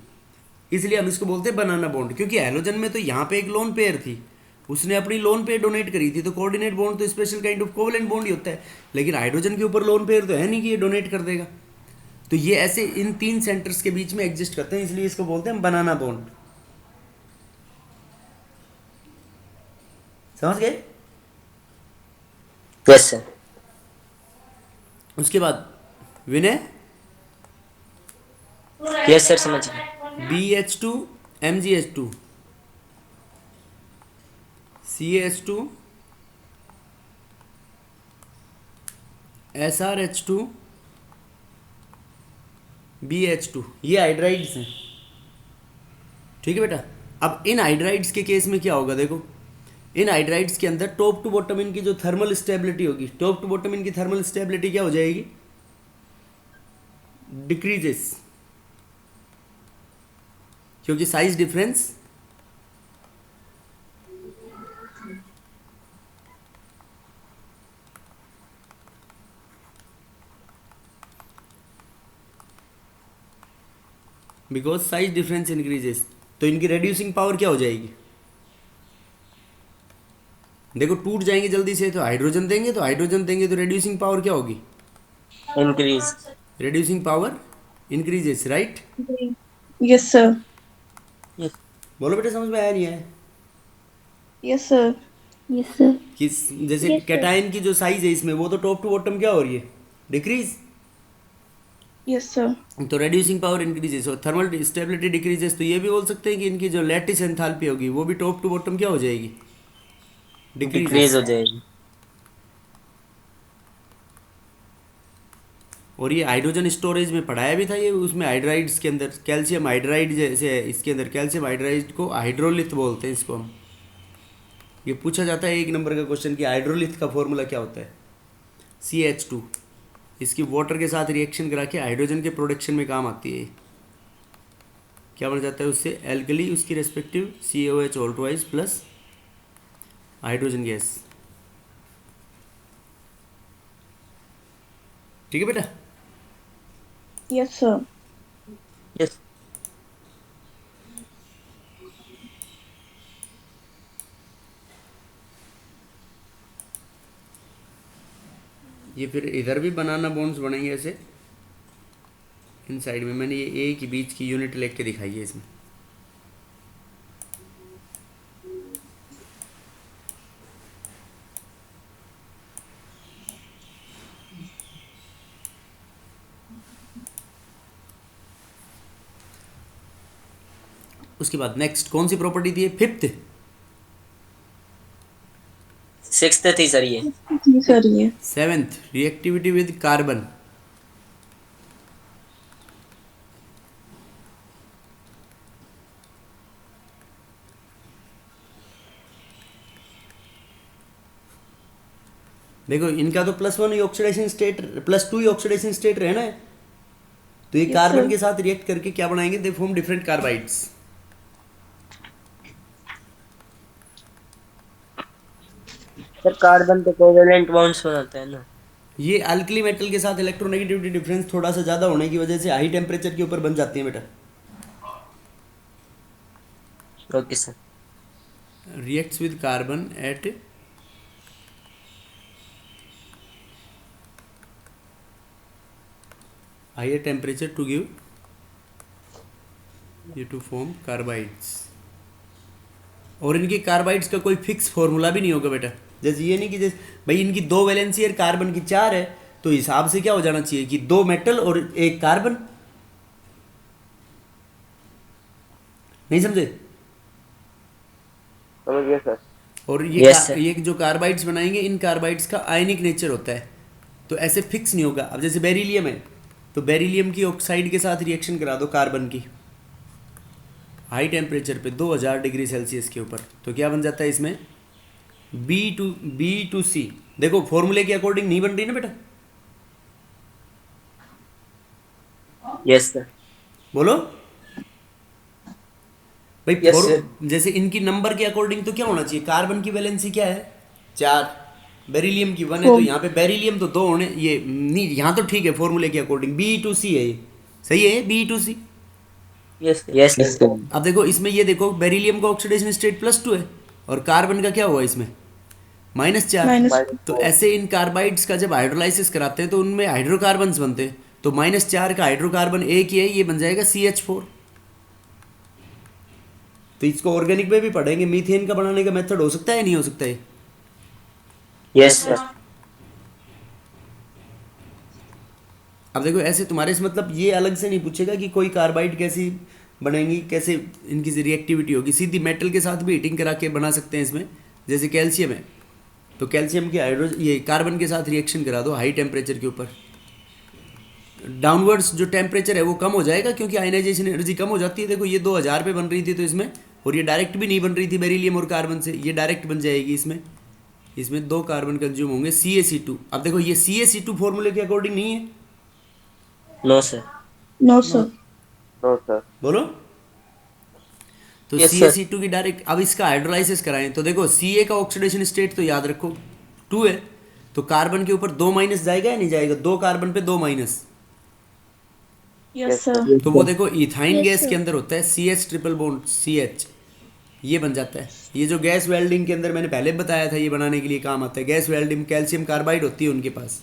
[SPEAKER 1] इसलिए हम इसको बोलते हैं बनाना बॉन्ड। क्योंकि हैलोजन में तो यहाँ पे एक लोन पेयर थी, उसने अपनी लोन पेयर डोनेट करी थी, तो कोऑर्डिनेट बॉन्ड तो special kind of covalent bond ही होता है। लेकिन हाइड्रोजन के ऊपर लोन पेयर तो है नहीं कि ये डोनेट कर देगा। तो ये ऐसे इन 3 सेंटर्स के बीच में एग्जिस्ट करते हैं, इसलिए इसको बोलते हैं बनाना बॉन्ड। समझ गए?
[SPEAKER 4] Yes sir.
[SPEAKER 1] उसके बाद विनय,
[SPEAKER 4] यस सर, समझ गए।
[SPEAKER 1] BH2 MgH2 CH2 SrH2 BH2, ये हाइड्राइड्स हैं। ठीक है बेटा? अब इन हाइड्राइड्स के केस में क्या होगा, देखो इन हाइड्राइड्स के अंदर टॉप टू बॉटम इनकी जो थर्मल स्टेबिलिटी होगी, टॉप टू बॉटम इनकी थर्मल स्टेबिलिटी क्या हो जाएगी? डिक्रीजेस, क्योंकि size difference because size difference increases. तो इनकी रेड्यूसिंग पावर क्या हो जाएगी? देखो टूट जाएंगे जल्दी से, तो हाइड्रोजन देंगे, तो रेड्यूसिंग पावर क्या होगी?
[SPEAKER 4] Increase.
[SPEAKER 1] Reducing power increases, right?
[SPEAKER 3] Yes sir.
[SPEAKER 1] बोलो बेटा, समझ में आया नहीं आया?
[SPEAKER 3] Yes sir.
[SPEAKER 5] Yes sir.
[SPEAKER 1] कि जैसे कैटायन की जो साइज है इसमें, वो तो टॉप टू बॉटम क्या हो रही है? डिक्रीज।
[SPEAKER 3] Yes sir.
[SPEAKER 1] तो रेड्यूसिंग पावर इंक्रीजेस और थर्मल स्टेबिलिटी डिक्रीजेस। तो ये भी बोल सकते हैं कि इनकी जो लैटिस एंथैल्पी होगी वो भी टॉप टू बॉटम क्या हो जाएगी?
[SPEAKER 4] डिक्रीज हो जाएगी।
[SPEAKER 1] और ये हाइड्रोजन स्टोरेज में पढ़ाया भी था ये, उसमें हाइड्राइड्स के अंदर कैल्शियम हाइड्राइड जैसे है, इसके अंदर कैल्शियम हाइड्राइड को हाइड्रोलिथ बोलते हैं इसको हम। ये पूछा जाता है 1 नंबर का क्वेश्चन कि हाइड्रोलिथ का फॉर्मूला क्या होता है? CH2। इसकी वाटर के साथ रिएक्शन करा के हाइड्रोजन के प्रोडक्शन में काम आती है। क्या बन जाता है उससे? एल्कली, उसकी respective COH all twice plus hydrogen gas. ठीक है बेटा?
[SPEAKER 3] Yes sir.
[SPEAKER 4] यस।
[SPEAKER 1] ये फिर इधर भी बनाना बॉन्ड्स बनेंगे ऐसे इन साइड में। मैंने ये A के बीच की यूनिट लिख के दिखाई है इसमें। उसके बाद नेक्स्ट कौन सी प्रॉपर्टी थी? फिफ्थ,
[SPEAKER 4] सिक्स्थ थी सर ये।
[SPEAKER 3] जी सर ये।
[SPEAKER 1] Seventh, reactivity with carbon. देखो इनका तो +1 ही ऑक्सीडेशन स्टेट, +2 ही ऑक्सीडेशन स्टेट रहना है। तो ये
[SPEAKER 3] Yes,
[SPEAKER 1] कार्बन
[SPEAKER 3] sir.
[SPEAKER 1] के साथ रिएक्ट करके क्या बनाएंगे? They form different carbides.
[SPEAKER 4] Sir carbon तो कोवेलेंट बॉन्ड्स बनाता है ना।
[SPEAKER 1] ये अल्कली मेटल के साथ इलेक्ट्रोनेगेटिविटी डिफरेंस थोड़ा सा ज़्यादा होने की वजह से हाई टेम्परेचर के ऊपर बन जाती है बेटा।
[SPEAKER 4] Okay sir.
[SPEAKER 1] Reacts with carbon at higher temperature to give ये टू फॉर्म कार्बाइड्स। और इनके कार्बाइड्स का कोई फिक्स फॉर्मूला भी नहीं होगा बेटा। जैसे ये नहीं कि जैसे भाई इनकी 2 वैलेंसी है, कार्बन की 4 है, तो हिसाब से क्या हो जाना चाहिए कि 2 मेटल और 1 कार्बन। नहीं समझे?
[SPEAKER 2] समझ गया सर।
[SPEAKER 1] और
[SPEAKER 4] Yes, sir.
[SPEAKER 1] ये जो कार्बाइड्स बनाएंगे, इन कार्बाइड्स का आयनिक नेचर होता है, तो ऐसे फिक्स नहीं होगा। अब जैसे बेरिलियम है, तो बेरिलियम की ऑक्साइड के साथ रिएक्शन करा दो कार्बन की हाई टेम्परेचर पे 2000 डिग्री सेल्सियस के ऊपर, तो क्या बन जाता है इसमें? B2C। देखो फॉर्मूले के अकॉर्डिंग नहीं बन रही ना बेटा,
[SPEAKER 4] यस सर।
[SPEAKER 1] बोलो भाई।
[SPEAKER 4] Yes, sir.
[SPEAKER 1] जैसे इनकी नंबर के अकॉर्डिंग तो क्या होना चाहिए? कार्बन की वैलेंसी क्या है? 4, बेरिलियम की 1 है, तो यहाँ पे बेरिलियम तो 2 होने, ये नहीं, यहाँ तो ठीक है फॉर्मूले के अकॉर्डिंग B2C है, ये सही है B2C।
[SPEAKER 4] Yes yes sir.
[SPEAKER 1] अब देखो इसमें ये देखो बेरिलियम का ऑक्सीडेशन स्टेट +2 है और कार्बन का क्या हुआ इसमें? -4।
[SPEAKER 3] -4।
[SPEAKER 1] तो ऐसे इन कार्बाइड्स का जब हाइड्रोलाइसिस कराते हैं तो उनमें हाइड्रोकार्बन्स बनते हैं, तो -4 का हाइड्रोकार्बन एक ही है, ये बन जाएगा CH4। तो इसको ऑर्गेनिक में भी पढ़ेंगे, मीथेन का बनाने का मेथड हो सकता है नहीं हो सकता है?
[SPEAKER 4] Yes sir.
[SPEAKER 1] अब देखो ऐसे तुम्हारे से मतलब ये अलग से नहीं पूछेगा कि कोई कार्बाइड कैसी बनेंगी, कैसे इनकी रिएक्टिविटी होगी। सीधी मेटल के साथ भी हीटिंग करा के बना सकते हैं इसमें। जैसे कैल्शियम है, तो कैल्शियम की ये कार्बन के साथ रिएक्शन करा दो हाई टेम्परेचर के ऊपर, डाउनवर्ड्स जो टेम्परेचर है वो कम हो जाएगा, क्योंकि आयनाइजेशन एनर्जी कम हो जाती है। देखो ये 2000 पे बन रही थी तो इसमें, और ये डायरेक्ट भी नहीं बन रही थी बेरिलियम और कार्बन से, ये डायरेक्ट बन जाएगी इसमें। इसमें 2 कार्बन कंज्यूम होंगे, CaC2। अब देखो ये CaC2 फॉर्मूले के अकॉर्डिंग नहीं है,
[SPEAKER 4] no sir.
[SPEAKER 3] No sir.
[SPEAKER 2] No sir.
[SPEAKER 1] बोलो। तो
[SPEAKER 4] Yes, sir.
[SPEAKER 1] CaC2 की डायरेक्ट, अब इसका हाइड्रोलाइसिस कराएं तो देखो Ca का ऑक्सीडेशन स्टेट तो याद रखो 2 है, तो कार्बन के ऊपर 2 माइनस जाएगा या नहीं जाएगा? 2 कार्बन पे 2 माइनस,
[SPEAKER 3] यस सर।
[SPEAKER 1] तो वो देखो इथाइन
[SPEAKER 3] Yes,
[SPEAKER 1] गैस
[SPEAKER 3] sir.
[SPEAKER 1] के अंदर होता है CH ट्रिपल बॉन्ड CH, ये बन जाता है। ये जो गैस वेल्डिंग के अंदर मैंने पहले बताया था, ये बनाने के लिए काम आता है। गैस वेल्डिंग कैल्शियम कार्बाइड होती है उनके पास,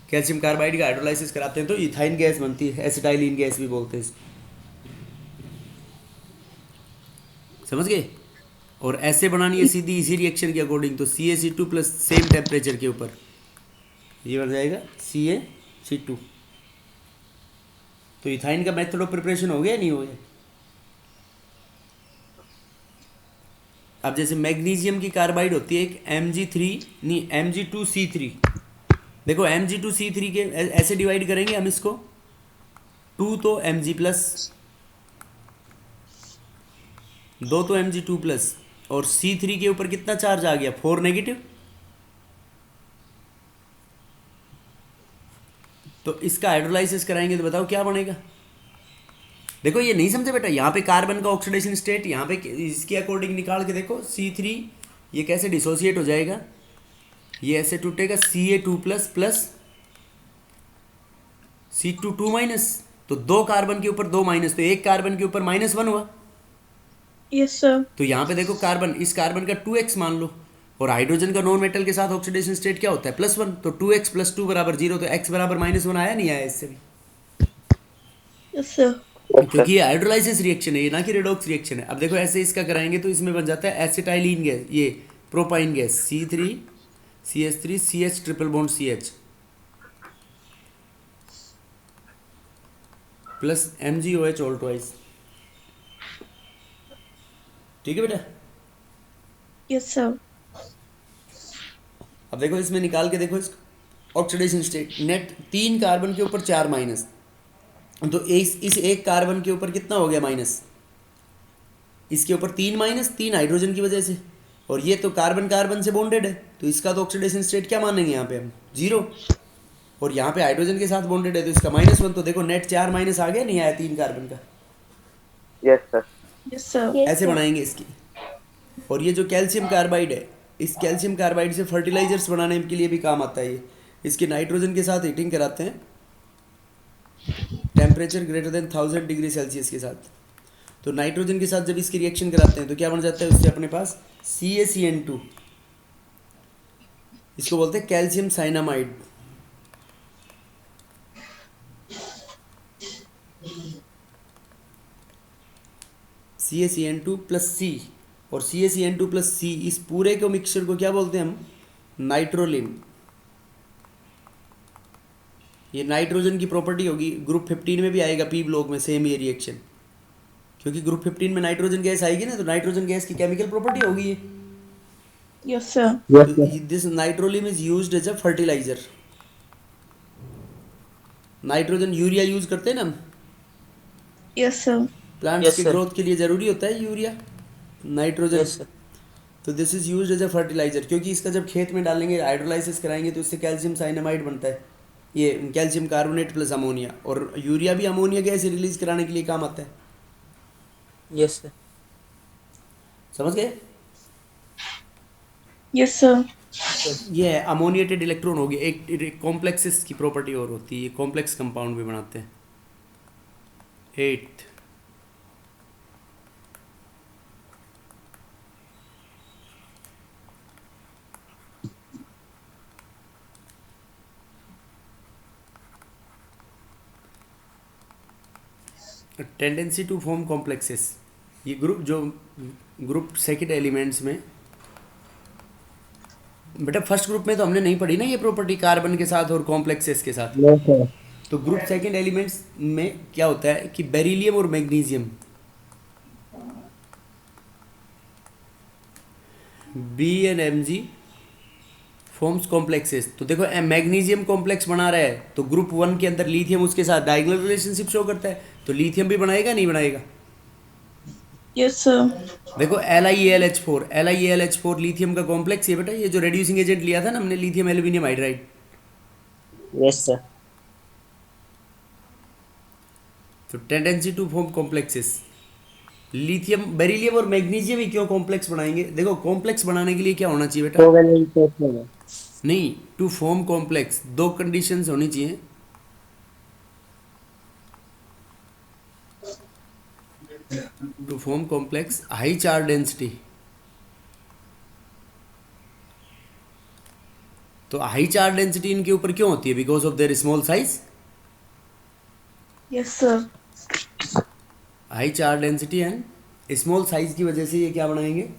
[SPEAKER 1] कैल्शियम कार्बाइड का हाइड्रोलाइसिस कराते हैं तो इथाइन गैस बनती है, एसिटाइलिन गैस भी बोलते हैं इसको, समझ गए? और ऐसे बनानी है सीधी इसी रिएक्शन के अकॉर्डिंग, तो CaC2 प्लस सेम टेम्परेचर के ऊपर ये बन जाएगा CaC2। तो इथाइन का मेथड ऑफ प्रिपरेशन हो गया नहीं हो गया? अब जैसे मैग्नीशियम की कार्बाइड होती है एक Mg3, नहीं Mg2C3। देखो Mg2C3 के ऐसे डिवाइड करेंगे हम इसको, 2 तो Mg प्लस, 2 तो Mg2 प्लस, और C3 के ऊपर कितना चार्ज आ गया? 4 नेगेटिव। तो इसका हाइड्रोलाइसिस कराएंगे तो बताओ क्या बनेगा? देखो ये नहीं समझे बेटा, यहाँ पे कार्बन का ऑक्सीडेशन स्टेट यहाँ पे इसके अकॉर्डिंग निकाल के देखो, C3 ये कैसे डिसोसिएट हो जाएगा, ये ऐसे टूटेगा Ca2 plus plus C2 2 minus, तो 2 कार्बन के ऊपर 2 माइनस, तो 1 कार्बन के ऊपर -1 हुआ।
[SPEAKER 3] Yes sir.
[SPEAKER 1] तो यहाँ पे देखो कार्बन, इस कार्बन का 2x मान लो, और हाइड्रोजन का नॉन मेटल के साथ ऑक्सीडेशन स्टेट क्या होता है? +1, तो 2x + 2 = 0, तो x बराबर -1 आया नहीं आया इससे भी?
[SPEAKER 3] Yes sir.
[SPEAKER 1] क्योंकि ये हाइड्रोलाइसिस रिएक्शन है, ये ना कि रेडॉक्स रिएक्शन है। अब देखो ऐसे इसका कराएंगे तो इसमें बन जाता है एसिटाइलिन गैस, ये propyne gas C3 CH3 CH triple bond CH plus MgOH all twice. ठीक है बेटा।
[SPEAKER 3] Yes, sir.
[SPEAKER 1] अब देखो इसमें निकाल के देखो इसको, ऑक्सीडेशन स्टेट नेट 3 कार्बन के ऊपर 4 माइनस, तो इस एक कार्बन के ऊपर कितना हो गया माइनस, इसके ऊपर 3 माइनस, 3 हाइड्रोजन की वजह से, और ये तो कार्बन कार्बन से बॉन्डेड है, तो इसका तो ऑक्सीडेशन स्टेट क्या मानेंगे यहाँ पे हम, 0। और यहाँ पे हाइड्रोजन के साथ बॉन्डेड है तो इसका -1, तो देखो नेट 4 माइनस आ गया, नहीं आया 3 कार्बन का।
[SPEAKER 2] Yes sir.
[SPEAKER 3] Yes, sir.
[SPEAKER 1] ऐसे बनाएंगे इसकी। और ये जो कैल्शियम कार्बाइड है, इस कैल्शियम कार्बाइड से फर्टिलाइजर्स बनाने के लिए भी काम आता है ये। इसके नाइट्रोजन के साथ हीटिंग कराते हैं temperature greater than 1000 degree Celsius के साथ, तो नाइट्रोजन के साथ जब इसकी रिएक्शन कराते हैं तो क्या बन जाता है उससे अपने पास CaCN2, इसको बोलते हैं calcium cyanamide. CaCN2 plus C, और CaCN2 प्लस C, इस पूरे को मिक्सचर को क्या बोलते हैं हम, नाइट्रोलिन। ये नाइट्रोजन की प्रॉपर्टी होगी, ग्रुप 15 में भी आएगा P ब्लॉक में सेम ये रिएक्शन, क्योंकि ग्रुप 15 में नाइट्रोजन गैस आएगी ना, तो नाइट्रोजन गैस की केमिकल प्रॉपर्टी होगी ये।
[SPEAKER 3] Yes, sir.
[SPEAKER 1] This nitrolim is used as a fertilizer. Nitrogen urea use करते हैं ना हम,
[SPEAKER 3] Yes, sir.
[SPEAKER 1] प्लांट्स
[SPEAKER 4] Yes,
[SPEAKER 1] के
[SPEAKER 4] sir.
[SPEAKER 1] ग्रोथ के लिए ज़रूरी होता है यूरिया, नाइट्रोजन।
[SPEAKER 4] Yes, sir.
[SPEAKER 1] तो this is used as a fertilizer, क्योंकि इसका जब खेत में डालेंगे हाइड्रोलाइसिस कराएंगे तो इससे कैल्शियम साइनामाइड बनता है, ये कैल्शियम कार्बोनेट प्लस अमोनिया, और यूरिया भी अमोनिया गैस रिलीज कराने के लिए काम आता है।
[SPEAKER 4] Yes, sir.
[SPEAKER 1] समझ गए?
[SPEAKER 3] Yes, sir.
[SPEAKER 1] ये है अमोनिएटेड इलेक्ट्रॉन हो गया, एक कॉम्प्लेक्सेस की प्रॉपर्टी और होती है, ये कॉम्प्लेक्स कंपाउंड भी बनाते हैं। 8th tendency to form complexes, ये ग्रुप सेकेंड एलिमेंट्स में, बेटा फर्स्ट ग्रुप में तो हमने नहीं पढ़ी ना ये प्रॉपर्टी कार्बन के साथ और कॉम्प्लेक्सेस के साथ।
[SPEAKER 2] Yes sir.
[SPEAKER 1] तो ग्रुप सेकेंड एलिमेंट्स में क्या होता है कि बेरिलियम और मैग्नीशियम, BnMg फॉर्म्स कॉम्प्लेक्सेस। तो देखो मैग्नीशियम कॉम्प्लेक्स बना रहा है तो ग्रुप 1 के अंदर लिथियम उसके साथ डायगोनल रिलेशनशिप शो करता है, तो लिथियम भी बनाएगा नहीं बनाएगा।
[SPEAKER 3] Yes, sir.
[SPEAKER 1] देखो LiAlH4 लिथियम का कॉम्प्लेक्स है बेटा, ये जो रेड्यूसिंग एजेंट लिया था ना हमने, lithium aluminium hydride.
[SPEAKER 4] Yes, sir.
[SPEAKER 1] तो tendency to form complexes, lithium beryllium और मैग्नीशियम ही क्यों कॉम्प्लेक्स बनाएंगे, देखो कॉम्प्लेक्स बनाने के लिए क्या होना चाहिए बेटा,
[SPEAKER 2] कोवेलेंट स्टेट में
[SPEAKER 1] नहीं, टू फॉर्म कॉम्प्लेक्स 2 कंडीशंस होनी चाहिए। To form complex high charge density, तो हाई चार्ज डेंसिटी इनके ऊपर क्यों होती है, because of their small size.
[SPEAKER 3] Yes, sir.
[SPEAKER 1] High charge density and small size की वजह से ये क्या बनाएंगे,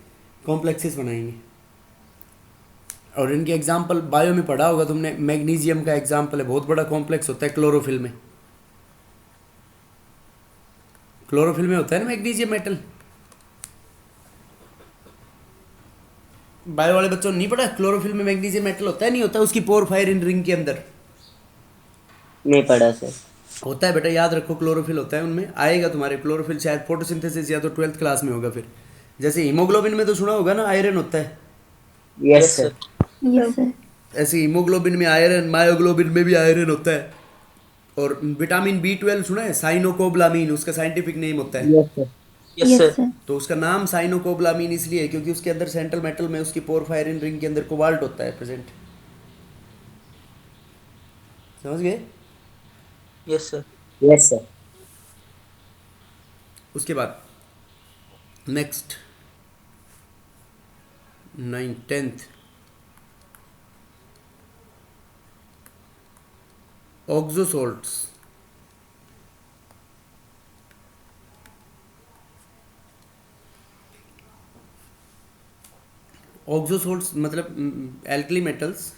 [SPEAKER 1] कॉम्प्लेक्सेस बनाएंगे। और इनके एग्जाम्पल बायो में पढ़ा होगा तुमने, मैग्नीशियम का एग्जाम्पल है, बहुत बड़ा कॉम्प्लेक्स होता है क्लोरोफिल में, क्लोरोफिल में होता है ना मैग्नीशियम मेटल। बायो वाले बच्चों ने नहीं पढ़ा, क्लोरोफिल में मैग्नीशियम मेटल होता है नहीं होता, उसकी पोरफायरिन रिंग के अंदर
[SPEAKER 4] नहीं पढ़ा सर।
[SPEAKER 1] होता है बेटा, याद रखो क्लोरोफिल होता है, उनमें आएगा तुम्हारे क्लोरोफिल, शायद फोटोसिंथेसिस या तो 12th क्लास में होगा। फिर जैसे हीमोग्लोबिन में तो सुना होगा ना, आयरन होता है,
[SPEAKER 4] Yes, sir.
[SPEAKER 3] Yes, sir.
[SPEAKER 1] ऐसे हीमोग्लोबिन में आयरन, मायोग्लोबिन में भी आयरन होता है। और विटामिन B12 सुना है, साइनोकोबलामीन उसका साइंटिफिक नेम होता है।
[SPEAKER 2] Yes sir.
[SPEAKER 4] Yes, sir.
[SPEAKER 1] तो उसका नाम साइनोकोबलामीन इसलिए है क्योंकि उसके अंदर सेंट्रल मेटल में उसकी पोरफायरिन रिंग के अंदर कोबाल्ट होता है प्रेजेंट। समझ गए?
[SPEAKER 4] Yes, sir.
[SPEAKER 2] Yes sir.
[SPEAKER 1] उसके बाद नेक्स्ट 9th 10th ऑक्सोसोल्ट्स। ऑक्सोसोल्ट्स मतलब alkali metals,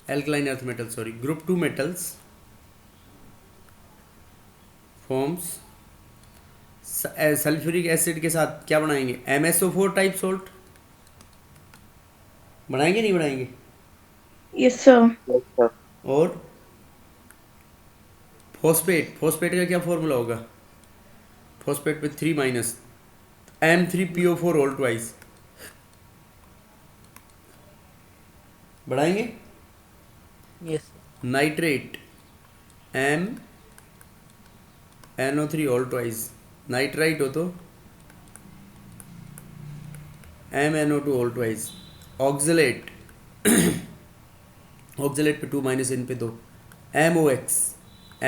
[SPEAKER 1] alkaline earth metals, sorry, group 2 metals forms sulphuric acid के साथ क्या बनाएंगे? MsO4 टाइप सोल्ट बनाएंगे, नहीं बनाएंगे?
[SPEAKER 3] Yes, sir.
[SPEAKER 4] Yes, sir.
[SPEAKER 1] और फॉस्फेट, फॉस्फेट का क्या फॉर्मूला होगा? फॉस्फेट पे 3 माइनस M3PO4 ऑल ट्वाइस बढ़ाएंगे।
[SPEAKER 5] Yes.
[SPEAKER 1] Nitrate MnO3 all twice, nitrite हो तो MnO2 all twice. Oxalate oxalate पे 2 माइनस इन पे 2।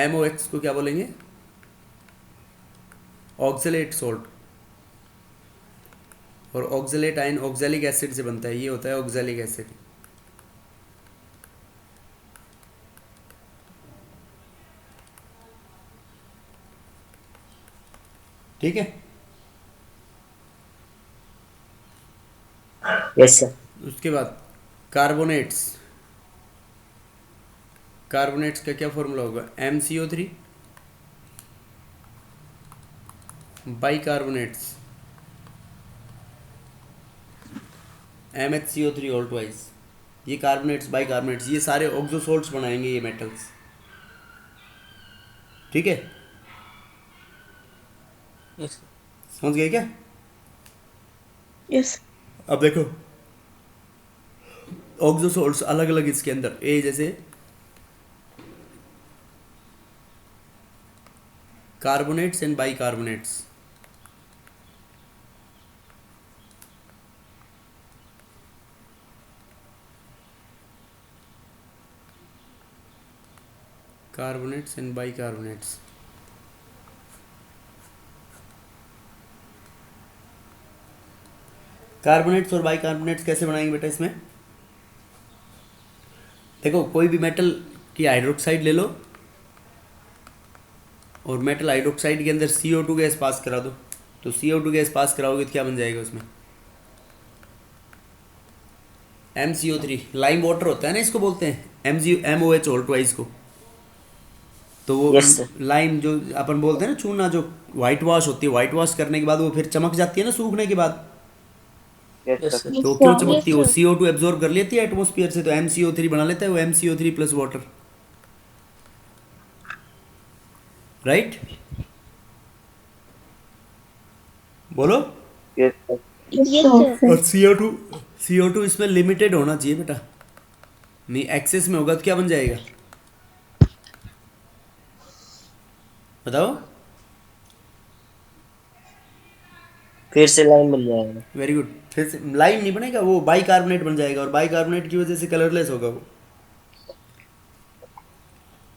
[SPEAKER 1] MOX को क्या बोलेंगे? Oxalate salt. और ऑक्सलेट आयन ऑक्सैलिक एसिड से बनता है, ये होता है ऑक्सैलिक एसिड। ठीक है।
[SPEAKER 4] Yes, sir.
[SPEAKER 1] उसके बाद कार्बोनेट्स, कार्बोनेट्स का क्या फॉर्मूला होगा? MCO3 bicarbonates MHCO3 all twice. ये कार्बोनेट्स बाइकार्बोनेट्स ये सारे ऑक्सोसोल्ट्स बनाएंगे ये मेटल्स। ठीक है,
[SPEAKER 5] Yes.
[SPEAKER 1] समझ गए क्या?
[SPEAKER 3] Yes.
[SPEAKER 1] अब देखो ऑक्सोसोल्ट्स अलग अलग इसके अंदर, ए जैसे carbonates and bicarbonates. Carbonates and bicarbonates. Carbonates और बाइकार्बोनेट्स कैसे बनाएंगे बेटा इसमें? देखो कोई भी मेटल की हाइड्रोक्साइड ले लो और मेटल हाइड्रोक्साइड के अंदर CO2 गैस पास करा दो, तो CO2 गैस पास कराओगे तो क्या बन जाएगा उसमें? MCO3। लाइम वाटर होता है ना, इसको बोलते हैं MOH ऑल ट्वाइस को। तो वो
[SPEAKER 4] Yes, sir.
[SPEAKER 1] लाइम जो अपन बोलते हैं ना, चूना, जो वाइट वॉश होती है, वाइट वॉश करने के बाद वो फिर चमक जाती है ना सूखने के बाद।
[SPEAKER 4] Yes,
[SPEAKER 5] Yes,
[SPEAKER 4] sir.
[SPEAKER 5] sir.
[SPEAKER 1] तो क्यों चमकती है? वो CO2 एब्जॉर्ब कर लेती है एटमोस्फियर से, तो MCO3 बना लेता है वो, MCO3 प्लस वाटर। राइट, बोलो।
[SPEAKER 4] Yes, sir.
[SPEAKER 3] Yes, sir.
[SPEAKER 1] और CO2 इसमें लिमिटेड होना चाहिए बेटा, नहीं एक्सेस में होगा तो क्या बन जाएगा? बताओ।
[SPEAKER 4] फिर से लाइन मिल जाएगा।
[SPEAKER 1] Very good. फिर से लाइम नहीं बनेगा, वो बाइकार्बोनेट बन जाएगा, और बाइकार्बोनेट की वजह से कलरलेस होगा वो।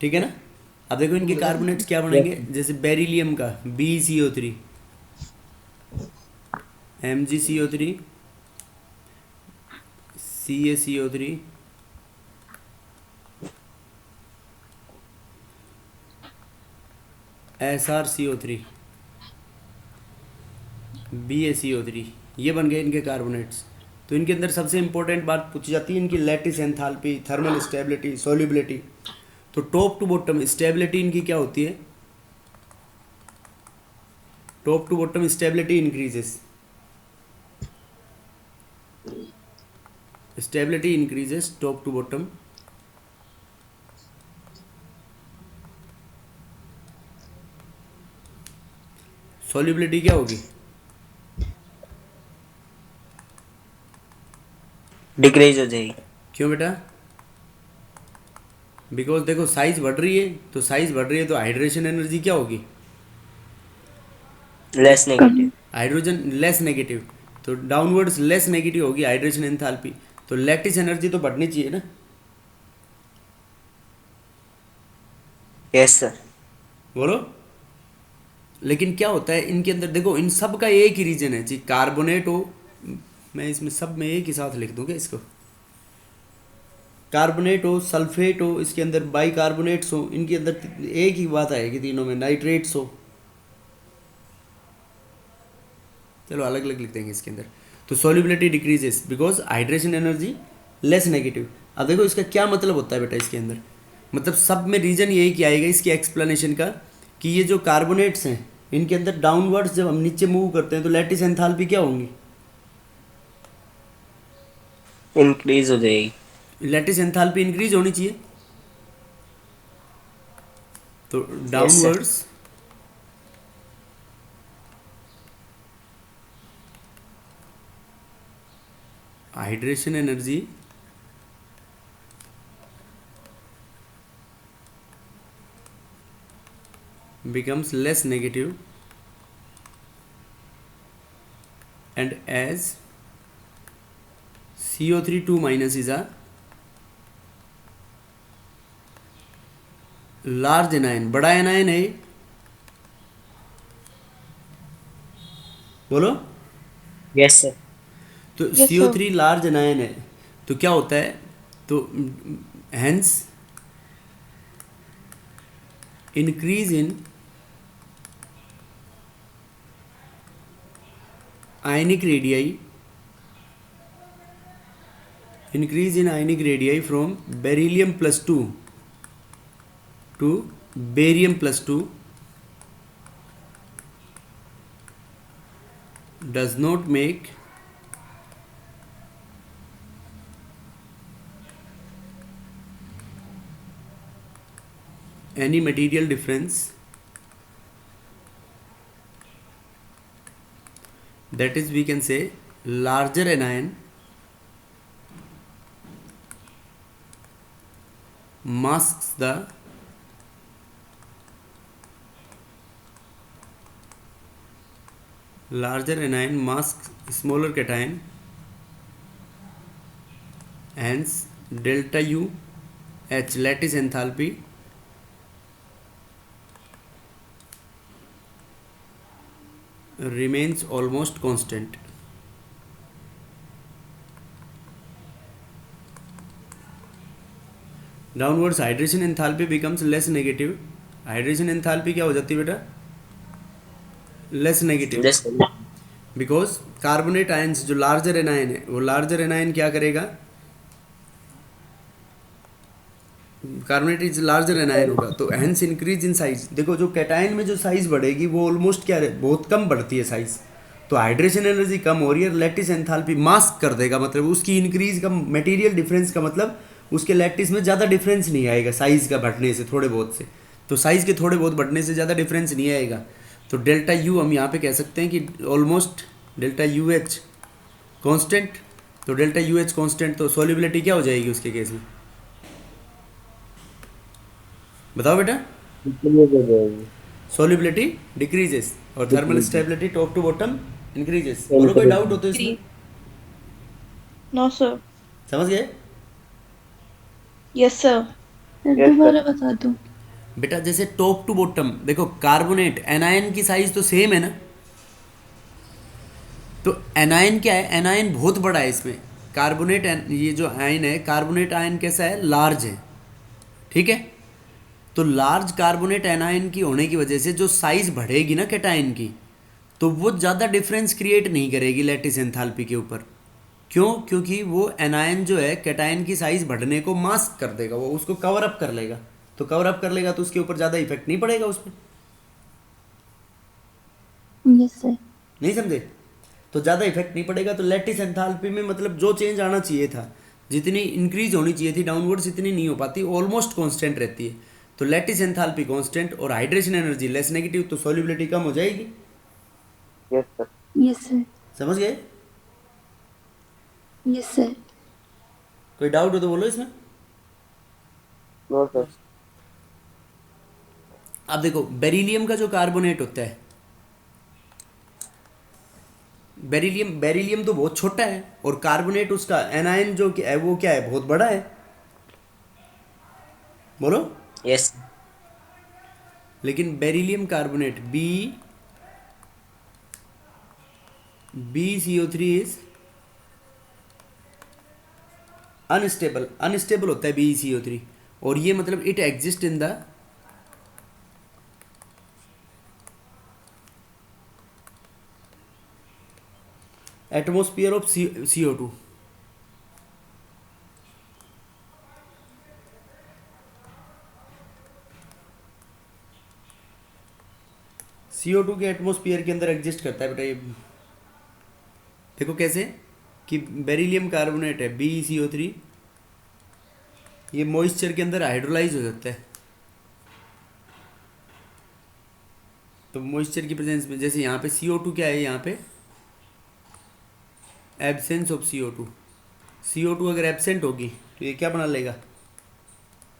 [SPEAKER 1] ठीक है ना? अब देखो इनके कार्बोनेट्स क्या बनेंगे, जैसे बेरिलियम का BeCO3 MgCO3 CaCO3 SrCO3 BaCO3, ये बन गए इनके कार्बोनेट्स। तो इनके अंदर सबसे इंपॉर्टेंट बात पूछी जाती है इनकी lattice enthalpy, thermal stability, solubility. तो टॉप टू बॉटम स्टेबिलिटी इनकी क्या होती है? Top to bottom stability increases, stability increases top to bottom. Solubility क्या होगी?
[SPEAKER 4] डिक्रीज हो जाएगी।
[SPEAKER 1] क्यों बेटा? बिकॉज देखो साइज बढ़ रही है, तो साइज बढ़ रही है तो हाइड्रेशन एनर्जी क्या होगी?
[SPEAKER 4] Less negative.
[SPEAKER 1] Hydrogen less negative, तो डाउनवर्ड्स लेस नेगेटिव होगी हाइड्रेशन एंथैल्पी, तो लैटिस एनर्जी तो बढ़नी चाहिए ना।
[SPEAKER 4] Yes sir.
[SPEAKER 1] बोलो। लेकिन क्या होता है इनके अंदर, देखो इन सब का एक ही रीजन है जी, कार्बोनेट हो, मैं इसमें सब में एक ही साथ लिख दूंगा इसको, कार्बोनेट हो, सल्फेट हो, इसके अंदर बाइकार्बोनेट्स हो, इनके अंदर एक ही बात आएगी तीनों में, नाइट्रेट्स हो। चलो अलग अलग लिख देंगे इसके अंदर। तो solubility decreases because hydration energy less negative. अब देखो इसका क्या मतलब होता है बेटा इसके अंदर, मतलब सब में रीजन यही क्या आएगा इसकी एक्सप्लेनेशन का, कि ये जो कार्बोनेट्स हैं इनके अंदर डाउनवर्ड्स जब हम नीचे मूव करते हैं तो लैटिस एंथैल्पी क्या होंगी?
[SPEAKER 4] इंक्रीज हो जाएगी।
[SPEAKER 1] लैटिस एंथैल्पी इंक्रीज होनी चाहिए। तो
[SPEAKER 4] yes sir.
[SPEAKER 1] Downwards hydration energy becomes less negative, and as CO3 2 minus is a large anion, बड़ा एनायन है ये। बोलो।
[SPEAKER 4] Yes sir.
[SPEAKER 1] तो
[SPEAKER 3] Yes, sir.
[SPEAKER 1] CO3 large anion है, तो क्या होता है? तो hence increase in ionic radii, increase in ionic radii from beryllium plus 2 to barium plus 2 does not make any material difference, that is we can say larger anion masks the larger anion masks smaller cation, hence delta U H lattice enthalpy remains almost constant. Downwards hydration enthalpy becomes less negative. Hydration enthalpy क्या हो जाती है बेटा? Less negative,
[SPEAKER 4] yes sir.
[SPEAKER 1] Because carbonate ions जो larger anion है वो larger anion क्या करेगा? कार्बोनेट इज लार्जर एनायन होगा, तो हेंस इंक्रीज इन साइज। देखो जो कैटायन में जो साइज बढ़ेगी वो ऑलमोस्ट क्या है, बहुत कम बढ़ती है साइज। तो हाइड्रेशन एनर्जी कम हो रही है, लैटिस एंथैल्पी मास्क कर देगा, मतलब उसकी इंक्रीज का मटेरियल डिफरेंस का मतलब उसके लैटिस में ज़्यादा डिफरेंस नहीं आएगा साइज का बढ़ने से, थोड़े बहुत से। तो साइज के थोड़े बहुत बढ़ने से ज़्यादा डिफरेंस नहीं आएगा। तो डेल्टा यू हम यहाँ पे कह सकते हैं कि almost delta U H constant. तो डेल्टा यू एच कॉन्स्टेंट, तो सॉल्युबिलिटी क्या हो जाएगी उसके केस में? बताओ बेटा।
[SPEAKER 4] इंक्रीज हो जाएगी।
[SPEAKER 1] सॉल्युबिलिटी डिक्रीजेस और thermal stability top to bottom increases. बोलो कोई डाउट हो तो इसमें?
[SPEAKER 3] No, sir.
[SPEAKER 1] समझ गए?
[SPEAKER 3] Yes, sir.
[SPEAKER 2] दोबारा बता दो।
[SPEAKER 1] बेटा जैसे टॉप टू बॉटम देखो, कार्बोनेट एनायन की साइज तो सेम है ना। तो एनायन क्या है? एनायन बहुत बड़ा है इसमें। कार्बोनेट ये जो आयन है, कार्बोनेट आयन कैसा है? लार्ज है, ठीक है। तो लार्ज कार्बोनेट एनायन की होने की वजह से जो साइज बढ़ेगी ना कैटायन की, तो वो ज़्यादा डिफरेंस क्रिएट नहीं करेगी लैटिस एंथैल्पी के ऊपर। क्यों? क्योंकि वो एनायन जो है कैटायन की साइज बढ़ने को मास्क कर देगा, वो उसको कवर अप कर लेगा। तो कवर अप कर लेगा तो उसके ऊपर ज़्यादा इफेक्ट नहीं पड़ेगा उस पर।
[SPEAKER 2] Yes sir.
[SPEAKER 1] नहीं समझे? तो ज़्यादा इफेक्ट नहीं पड़ेगा। तो लैटिस एंथैल्पी में मतलब जो चेंज आना चाहिए था, जितनी इंक्रीज होनी चाहिए थी डाउनवर्ड्स, इतनी नहीं हो पाती, ऑलमोस्ट कांस्टेंट रहती है। तो लैटिस एंथैल्पी कांस्टेंट और हाइड्रेशन एनर्जी लेस नेगेटिव, तो सॉल्युबिलिटी कम हो जाएगी।
[SPEAKER 4] Yes sir.
[SPEAKER 2] Yes sir.
[SPEAKER 1] समझ गए?
[SPEAKER 2] Yes sir.
[SPEAKER 1] कोई डाउट हो तो बोलो इसमें।
[SPEAKER 4] No sir.
[SPEAKER 1] अब देखो बेरिलियम का जो कार्बोनेट होता है, बेरिलियम तो बहुत छोटा है, और कार्बोनेट उसका एनायन जो है वो क्या है? बहुत बड़ा है। बोलो।
[SPEAKER 4] यस।
[SPEAKER 1] लेकिन beryllium carbonate BeCO3 is unstable होता है BeCO3, और ये मतलब it exist in the atmosphere of CO2। CO2 के एटमॉस्फेयर के अंदर एग्जिस्ट करता है बेटा ये। देखो कैसे कि बेरिलियम कार्बोनेट है BeCO3, ये मॉइस्चर के अंदर हाइड्रोलाइज हो जाता है। तो मॉइस्चर की प्रेजेंस में जैसे यहाँ पे CO2 क्या है, यहाँ पे एब्सेंस ऑफ CO2। CO2 अगर एब्सेंट होगी तो ये क्या बना लेगा,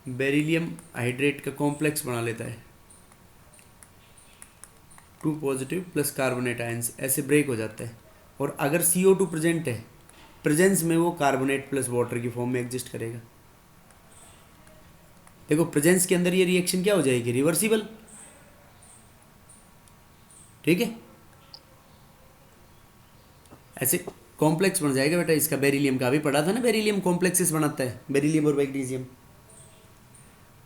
[SPEAKER 1] बेरिलियम हाइड्रेट का कॉम्प्लेक्स बना लेता है, 2 पॉजिटिव प्लस कार्बोनेट आयंस ऐसे ब्रेक हो जाता है। और अगर CO2 प्रेजेंट है, प्रेजेंस में वो कार्बोनेट प्लस वाटर की फॉर्म में एग्जिस्ट करेगा। देखो प्रेजेंस के अंदर ये रिएक्शन क्या हो जाएगी, रिवर्सिबल। ठीक है, ऐसे कॉम्प्लेक्स बन जाएगा बेटा इसका। बेरिलियम का भी पढ़ा था ना, बेरिलियम कॉम्प्लेक्सेस बनाता है, बेरिलियम और मैग्नीशियम।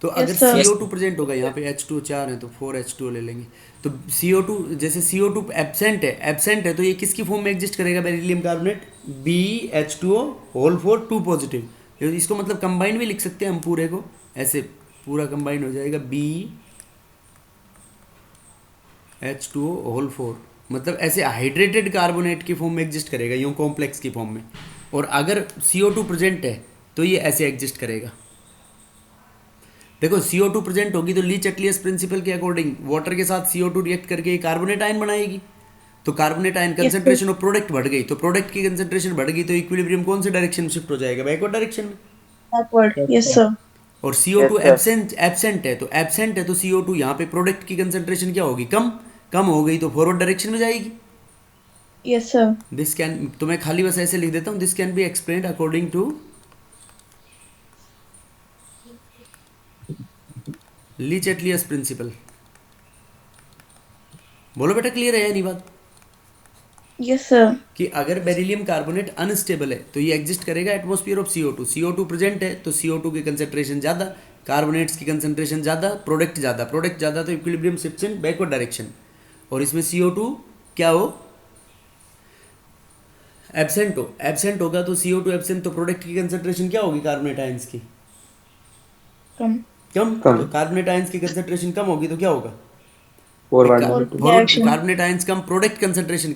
[SPEAKER 1] तो अगर
[SPEAKER 3] sir.
[SPEAKER 1] CO2 प्रेजेंट होगा, यहाँ पे H2O 4 है तो 4H2O ले लेंगे। तो CO2 जैसे CO2 एब्सेंट है तो ये किसकी फॉर्म में एग्जिस्ट करेगा, beryllium carbonate BH2O whole 4 2 positive. इसको मतलब कंबाइन भी लिख सकते हैं हम पूरे को, ऐसे पूरा कंबाइन हो जाएगा BH2O होल 4, मतलब ऐसे हाइड्रेटेड कार्बोनेट की फॉर्म में एग्जिस्ट करेगा, यूँ कॉम्प्लेक्स की फॉर्म में। और अगर CO2 प्रेजेंट है तो ये ऐसे एग्जिस्ट करेगा। देखो CO2 प्रेजेंट होगी तो ली चैटलियस प्रिंसिपल के अकॉर्डिंग वाटर के साथ CO2 रिएक्ट करके कार्बोनेट आयन बनाएगी। तो carbonate ion concentration of product बढ़ गई, तो प्रोडक्ट की कंसंट्रेशन बढ़ गई तो इक्विलिब्रियम कौन से डायरेक्शन में शिफ्ट हो जाएगा, बैकवर्ड डायरेक्शन में।
[SPEAKER 3] Backward. Yes, sir.
[SPEAKER 1] और CO2
[SPEAKER 4] Yes, sir.
[SPEAKER 1] एब्सेंट है तो CO2 यहाँ पे प्रोडक्ट की कंसंट्रेशन क्या होगी, कम हो गई, तो फॉरवर्ड डायरेक्शन में जाएगी।
[SPEAKER 3] Yes, sir.
[SPEAKER 1] दिस कैन, तो मैं खाली बस ऐसे लिख देता हूँ, this can be explained according to Le Chatelier's principle. बोलो बेटा, क्लियर है या नहीं बात,
[SPEAKER 3] Yes, sir.
[SPEAKER 1] कि अगर बेरिलियम कार्बोनेट अनस्टेबल है तो ये एग्जिस्ट करेगा एटमॉस्फेयर ऑफ CO2 प्रेजेंट है तो CO2 की कंसंट्रेशन ज़्यादा, कार्बोनेट्स की कंसंट्रेशन ज़्यादा, प्रोडक्ट ज़्यादा तो इक्विलिब्रियम शिफ्ट्स इन बैकवर्ड डायरेक्शन। और इसमें CO2 क्या हो, एब्सेंट होगा तो CO2 एब्सेंट, तो प्रोडक्ट की कंसंट्रेशन क्या होगी कार्बोनेट आयंस की,
[SPEAKER 3] Come.
[SPEAKER 1] कम। तो कार्बोनेट आयंस की कंसंट्रेशन कम होगी तो क्या होगा,
[SPEAKER 3] Direction.
[SPEAKER 1] कार्बोनेट आयंस कम, प्रोडक्ट कंसंट्रेशन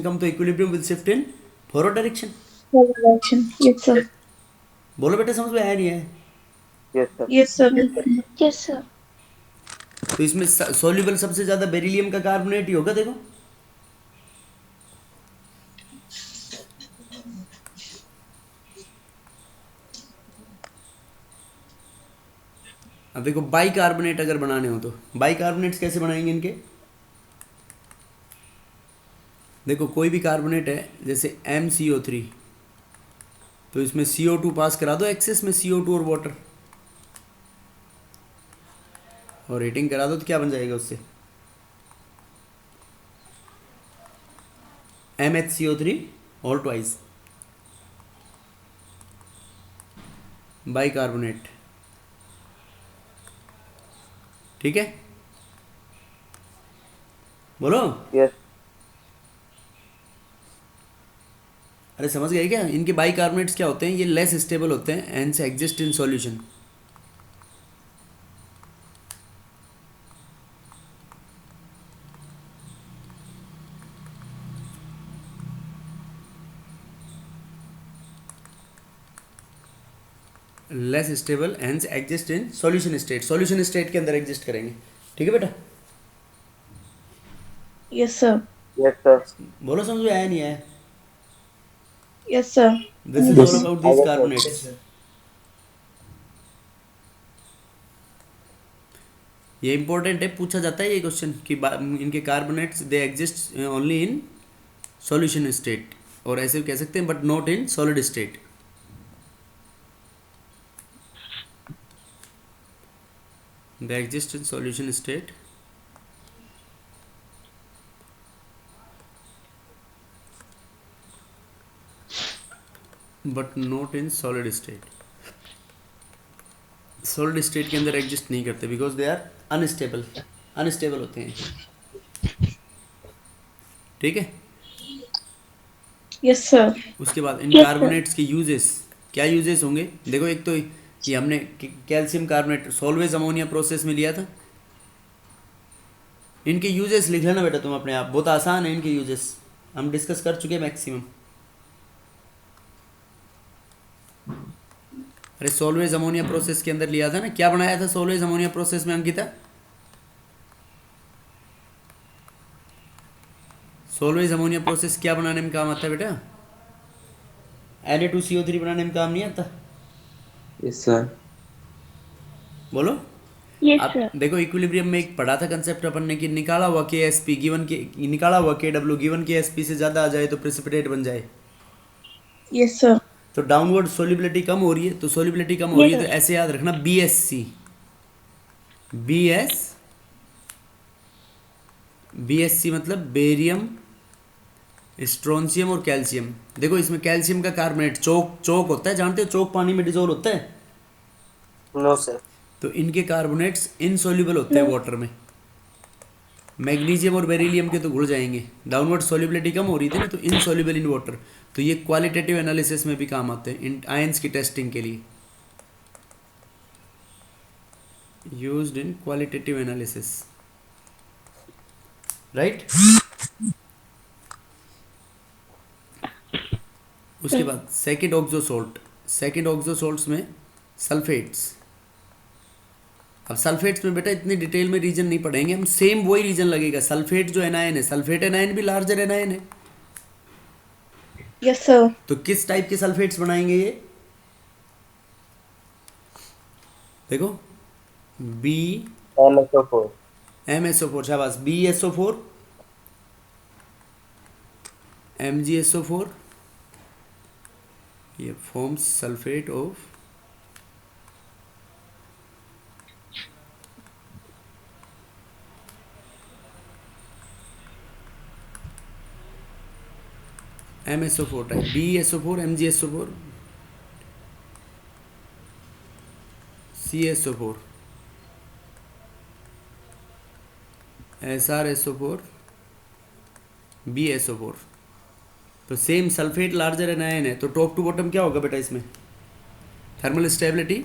[SPEAKER 1] कम तो equilibrium will shift in forward direction.
[SPEAKER 3] Forward direction. Yes, sir.
[SPEAKER 1] बोलो बेटा, समझ में आया नहीं है।
[SPEAKER 4] Yes, sir.
[SPEAKER 3] Yes, sir. Yes, sir.
[SPEAKER 1] तो इसमें सॉल्युबल सबसे ज्यादा बेरिलियम का कार्बोनेट ही होगा। देखो अब देखो बाइकार्बोनेट अगर बनाने हो तो बाइकार्बोनेट्स कैसे बनाएंगे इनके, देखो कोई भी कार्बोनेट है जैसे MCO3, तो इसमें CO2 पास करा दो एक्सेस में, CO2 और वाटर, और हीटिंग करा दो तो क्या बन जाएगा उससे, MHCO3 और ट्वाइस बाइकार्बोनेट। ठीक है, बोलो।
[SPEAKER 4] Yes.
[SPEAKER 1] अरे समझ गए क्या, इनके बाइकार्बोनेट्स क्या होते हैं, ये लेस स्टेबल होते हैं एंड से exist in solution. Less stable and exist in solution state के अंदर एग्जिस्ट करेंगे। ठीक है बेटा,
[SPEAKER 3] Yes, sir.
[SPEAKER 4] Yes, sir.
[SPEAKER 1] बोलो समझ में आया नहीं आया।
[SPEAKER 3] Yes, sir.
[SPEAKER 1] This is all about this carbonates. ये इंपॉर्टेंट है, पूछा जाता है ये क्वेश्चन कि इनके carbonates they exist only in solution state, और ऐसे भी कह सकते हैं but not in solid state. They exist in solution state but not in solid state. Solid state के अंदर एग्जिस्ट नहीं करते बिकॉज दे आर अनस्टेबल होते हैं। ठीक है,
[SPEAKER 3] Yes, sir.
[SPEAKER 1] उसके बाद इन
[SPEAKER 3] Yes, sir.
[SPEAKER 1] कार्बोनेट्स के यूजेस, क्या यूजेस होंगे, देखो एक तो ये हमने calcium carbonate salvage ammonia process में लिया था, इनके यूजेस लिख लेना बेटा तुम अपने आप, बहुत आसान है इनके यूजेस, हम डिस्कस कर चुके हैं मैक्सिमम। अरे सोलवेज अमोनिया प्रोसेस के अंदर लिया था ना, क्या बनाया था सोलवेज अमोनिया प्रोसेस में अंकिता? सोलवेज अमोनिया प्रोसेस क्या बनाने में काम आता है बेटा? Na2CO3 बनाने में काम नहीं आता?
[SPEAKER 6] Yes sir.
[SPEAKER 1] बोलो।
[SPEAKER 3] Yes,
[SPEAKER 1] आप
[SPEAKER 3] sir.
[SPEAKER 1] देखो इक्विलिब्रियम में एक पढ़ा था कंसेप्ट अपन ने कि निकाला हुआ के एस पी गिवन के, निकाला हुआ के डब्ल्यू गिवन के एस पी से ज़्यादा आ जाए तो प्रेसिपिटेट बन जाए।
[SPEAKER 3] Yes, sir.
[SPEAKER 1] तो डाउनवर्ड सोलिबिलिटी कम हो रही है, तो सोलिबिलिटी कम हो रही है तो ऐसे याद रखना B S C, B S C मतलब बेरियम, स्ट्रोंशियम और कैल्शियम। देखो इसमें कैल्शियम का कार्बोनेट चोक, चोक होता है, जानते हो चोक पानी में डिजोल्व होता है,
[SPEAKER 4] नो सर।
[SPEAKER 1] तो इनके कार्बोनेट्स इनसॉल्युबल होते हैं वाटर में। मैग्नीशियम और बेरिलियम के तो घुल जाएंगे, डाउनवर्ड सॉल्युबिलिटी कम हो रही थी ना, तो इनसॉल्युबल इन वाटर। तो ये क्वालिटेटिव एनालिसिस में भी काम आते हैं, इन आयंस की टेस्टिंग के लिए, used in qualitative analysis, right. उसके बाद second oxo salt, second oxo salts में सल्फेट्स। अब सल्फेट्स में बेटा इतनी डिटेल में रीजन नहीं पढ़ेंगे हम, सेम वही रीजन लगेगा। सल्फेट जो एनायन है, सल्फेट एनायन भी लार्जर एनायन है।
[SPEAKER 3] Yes, sir.
[SPEAKER 1] तो किस टाइप के सल्फेट्स बनाएंगे ये? देखो बी
[SPEAKER 4] MSO4।
[SPEAKER 1] MSO4, शाबाश, BSO4, MgSO4, ये forms sulphate of MSO4 type, BSO4, MgSO4, CSO4, SrSO4, BSO4। तो सेम सल्फेट लार्जर एनायन है, तो टॉप टू बॉटम क्या होगा बेटा इसमें? Thermal stability,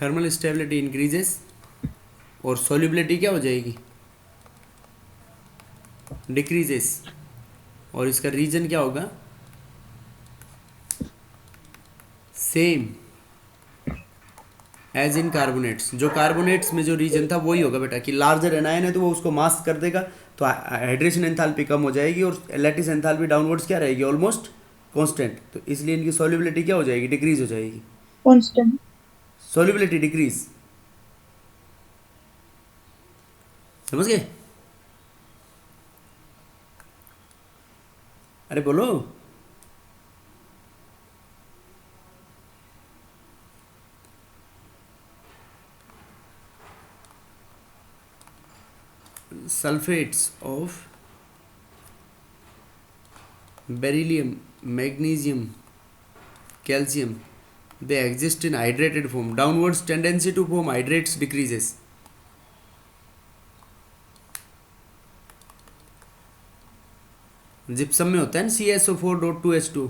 [SPEAKER 1] thermal stability increases, और सॉल्युबिलिटी क्या हो जाएगी? डिक्रीजेस। और इसका रीजन क्या होगा? Same as in carbonates. जो कार्बोनेट्स में जो रीजन था वही होगा बेटा, कि लार्जर एनायन है तो वो उसको मास्क कर देगा, तो हाइड्रेशन एंथैल्पी कम हो जाएगी और लैटिस एंथैल्पी डाउनवर्ड्स क्या रहेगी? Almost constant. तो इसलिए इनकी सॉल्युबिलिटी क्या हो जाएगी? डिक्रीज हो जाएगी।
[SPEAKER 3] Constant.
[SPEAKER 1] सॉल्युबिलिटी डिक्रीज, समझ गए? अरे बोलो। Sulphates of beryllium, magnesium, calcium, they exist in hydrated form. Downwards tendency to form hydrates decreases. Gypsum में होता है ना CSO4.2H2,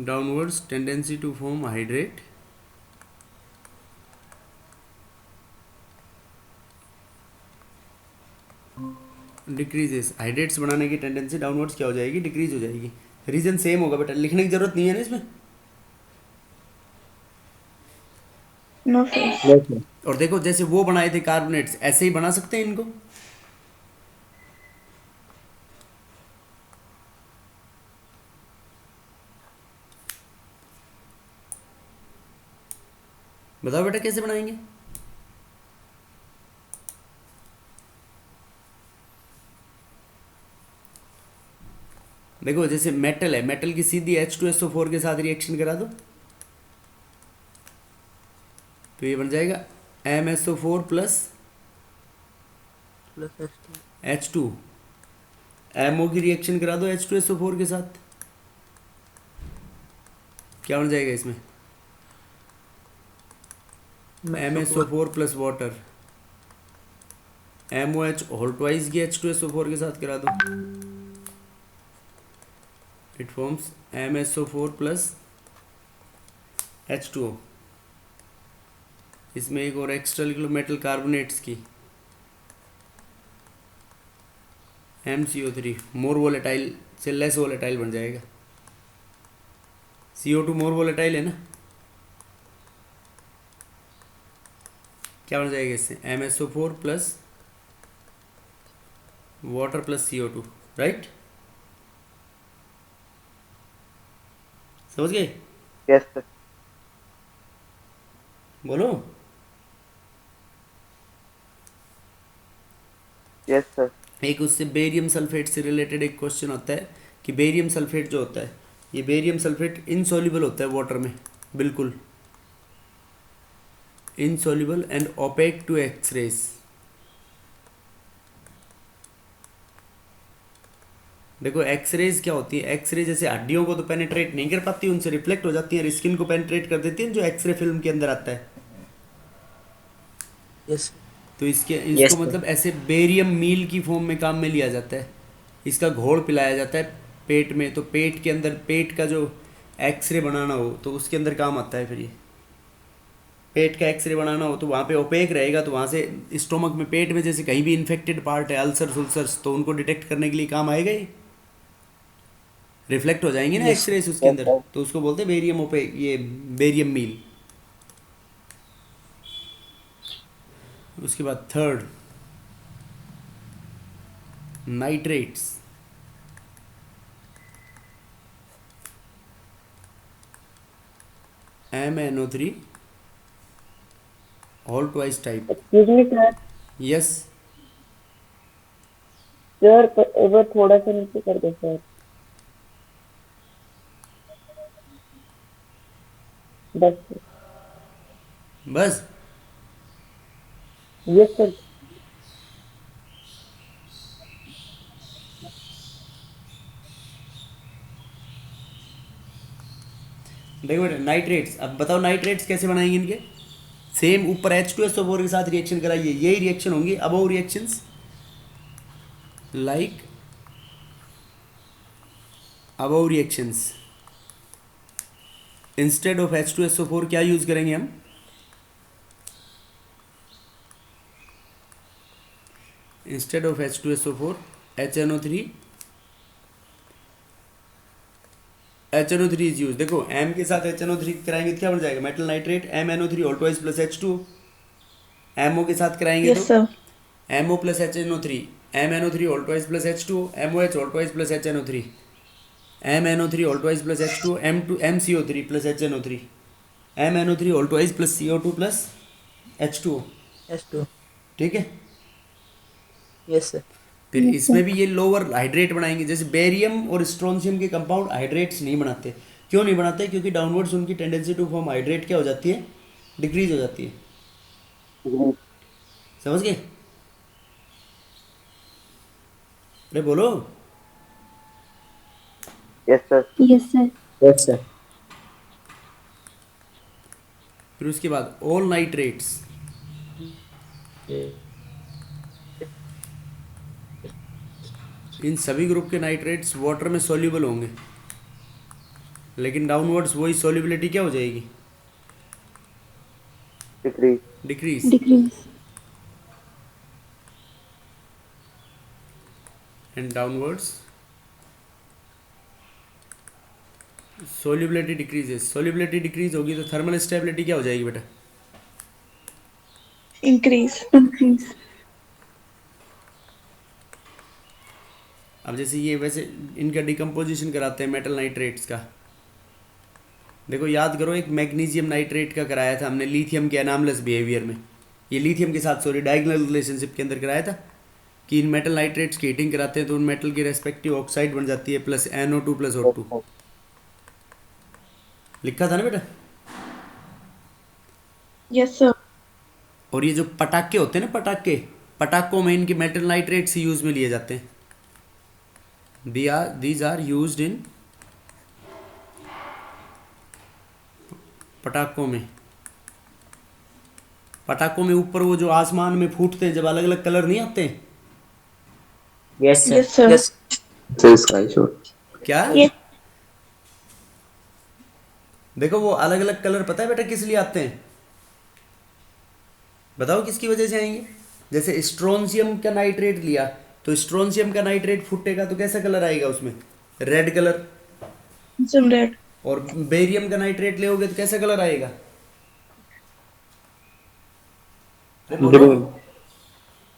[SPEAKER 1] downwards tendency to form hydrate decreases. Hydrates बनाने की टेंडेंसी डाउनवर्ड्स क्या हो जाएगी? डिक्रीज हो जाएगी। रीजन सेम होगा बेटा, लिखने की जरूरत नहीं है ना इसमें।
[SPEAKER 3] No, sir.
[SPEAKER 4] Yes sir.
[SPEAKER 1] और देखो जैसे वो बनाए थे कार्बोनेट्स, ऐसे ही बना सकते हैं इनको। बताओ बेटा कैसे बनाएंगे? देखो जैसे मेटल है, मेटल की सीधी H2SO4 के साथ रिएक्शन करा दो तो ये बन जाएगा MSO4 प्लस H2। MO की रिएक्शन करा दो H2SO4 के साथ, क्या बन जाएगा इसमें? MSO4 plus water, MOH whole twice की H2SO4 के साथ करा दो, it forms MSO4 plus H2O। इसमें एक और एक्स्ट्रा लिख लो मेटल कार्बोनेट्स की, MCO3 मोर वोलेटाइल से लेस वोलेटाइल बन जाएगा। CO2 मोर वोलेटाइल है ना, क्या बन जाएगा इससे, MSO4 plus water plus CO2, right? समझ गए?
[SPEAKER 4] Yes sir.
[SPEAKER 1] बोलो।
[SPEAKER 4] Yes sir.
[SPEAKER 1] एक उससे बेरियम सल्फेट से रिलेटेड एक क्वेश्चन होता है कि बेरियम सल्फेट जो होता है, ये बेरियम सल्फेट इनसॉल्युबल होता है वाटर में, बिल्कुल insoluble and opaque to X-rays. देखो एक्सरेज क्या होती है, एक्सरे जैसे हड्डियों को तो पेनिट्रेट नहीं कर पाती, उनसे रिफ्लेक्ट हो जाती है, स्किन को पेनिट्रेट कर देती है जो एक्सरे फिल्म के अंदर आता है।
[SPEAKER 5] यस
[SPEAKER 1] तो इसको
[SPEAKER 4] Yes, sir.
[SPEAKER 1] मतलब ऐसे बेरियम मील की फॉर्म में काम में लिया जाता है, इसका घोल पिलाया जाता है पेट में, तो पेट के अंदर पेट का जो एक्सरे बनाना हो तो उसके अंदर काम आता है। फिर ये पेट का एक्सरे बनाना हो तो वहाँ पे ओपेक रहेगा, तो वहाँ से स्टोमक में, पेट में जैसे कहीं भी इन्फेक्टेड पार्ट है, अल्सर्स उल्सर्स, तो उनको डिटेक्ट करने के लिए काम आएगा, ये रिफ्लेक्ट हो जाएंगे ना एक्सरेस उसके अंदर, तो उसको बोलते हैं बेरियम ओपेक, ये बेरियम मील। उसके बाद third, nitrates. MnO3 all twice type.
[SPEAKER 2] Excuse me sir,
[SPEAKER 1] yes,
[SPEAKER 2] sir एक बार थोड़ा सा नीचे कर दो सर, बस।
[SPEAKER 1] बस।
[SPEAKER 2] Yes sir.
[SPEAKER 1] देखो बेटा नाइट्रेट्स, अब बताओ नाइट्रेट्स कैसे बनाएंगे इनके, सेम ऊपर H2SO4 के साथ रिएक्शन कराइए, यही रिएक्शन होंगी above reactions, like above reactions. Instead of H2SO4 क्या यूज करेंगे हम, instead of H2SO4 HNO3, HNO3 is use. देखो M के साथ HNO3 कराएंगे तो क्या बन जाएगा, metal nitrate MnO3 all twice plus H2O। MO के साथ कराएंगे तो
[SPEAKER 3] Yes, sir.
[SPEAKER 1] MO plus HNO3, MnO3 all twice plus H2O, MOH all twice plus HNO3, MnO3 all twice plus H2O, MCO3 plus HNO3, MnO3 all twice plus CO2 plus H2O।
[SPEAKER 5] H2.
[SPEAKER 1] ठीक है?
[SPEAKER 5] Yes, sir.
[SPEAKER 1] फिर
[SPEAKER 3] Yes,
[SPEAKER 1] इसमें
[SPEAKER 3] sir.
[SPEAKER 1] भी ये lower hydrate बनाएंगे, जैसे barium और strontium के कंपाउंड हाइड्रेट्स नहीं बनाते। क्यों नहीं बनाते, क्योंकि डाउनवर्ड्स उनकी टेंडेंसी टू फॉर्म हाइड्रेट क्या हो जाती है, डिक्रीज हो जाती है। समझ गए? अरे बोलो।
[SPEAKER 4] Yes sir.
[SPEAKER 3] Yes, sir.
[SPEAKER 6] Yes, sir.
[SPEAKER 1] फिर उसके बाद ऑल नाइट्रेट्स, इन सभी ग्रुप के नाइट्रेट्स वाटर में सॉल्युबल होंगे, लेकिन डाउनवर्ड्स वही सॉल्युबिलिटी क्या हो जाएगी,
[SPEAKER 4] decrease.
[SPEAKER 1] Decrease.
[SPEAKER 3] Decrease.
[SPEAKER 1] And downwards solubility decreases. Solubility decrease होगी तो थर्मल स्टेबिलिटी क्या हो जाएगी बेटा,
[SPEAKER 3] Increase. Increase.
[SPEAKER 1] अब जैसे ये वैसे इनका डिकम्पोजिशन कराते हैं मेटल नाइट्रेट्स का। देखो याद करो, एक मैग्नीशियम नाइट्रेट का कराया था हमने लिथियम के एनामलेस बिहेवियर में, ये लिथियम के साथ सॉरी डायगोनल रिलेशनशिप के अंदर कराया था कि इन मेटल नाइट्रेट्स की हीटिंग कराते हैं तो उन मेटल की रेस्पेक्टिव ऑक्साइड बन जाती है प्लस NO2 प्लस O2। लिखा था ना बेटा?
[SPEAKER 3] Yes, sir.
[SPEAKER 1] और ये जो पटाखे होते हैं ना, पटाखे, पटाखों में इनके मेटल नाइट्रेट्स यूज में लिए जाते हैं। दीज आर यूज्ड इन पटाखों में, पटाखों में ऊपर वो जो आसमान में फूटते हैं जब अलग अलग कलर नहीं आते हैं,
[SPEAKER 4] yes sir.
[SPEAKER 3] Yes, sir.
[SPEAKER 5] Yes.
[SPEAKER 6] Sir, sky shot.
[SPEAKER 1] क्या
[SPEAKER 3] Yes.
[SPEAKER 1] देखो वो अलग अलग कलर पता है बेटा किस लिए आते हैं? बताओ किसकी वजह से आएंगे? जैसे स्ट्रोंशियम का नाइट्रेट लिया तो स्ट्रोंशियम का नाइट्रेट फूटेगा तो कैसा कलर आएगा उसमें? Red colour.
[SPEAKER 3] Some red.
[SPEAKER 1] और बेरियम का नाइट्रेट लेोगे तो कैसा कलर आएगा? अरे बोलो।
[SPEAKER 6] Green.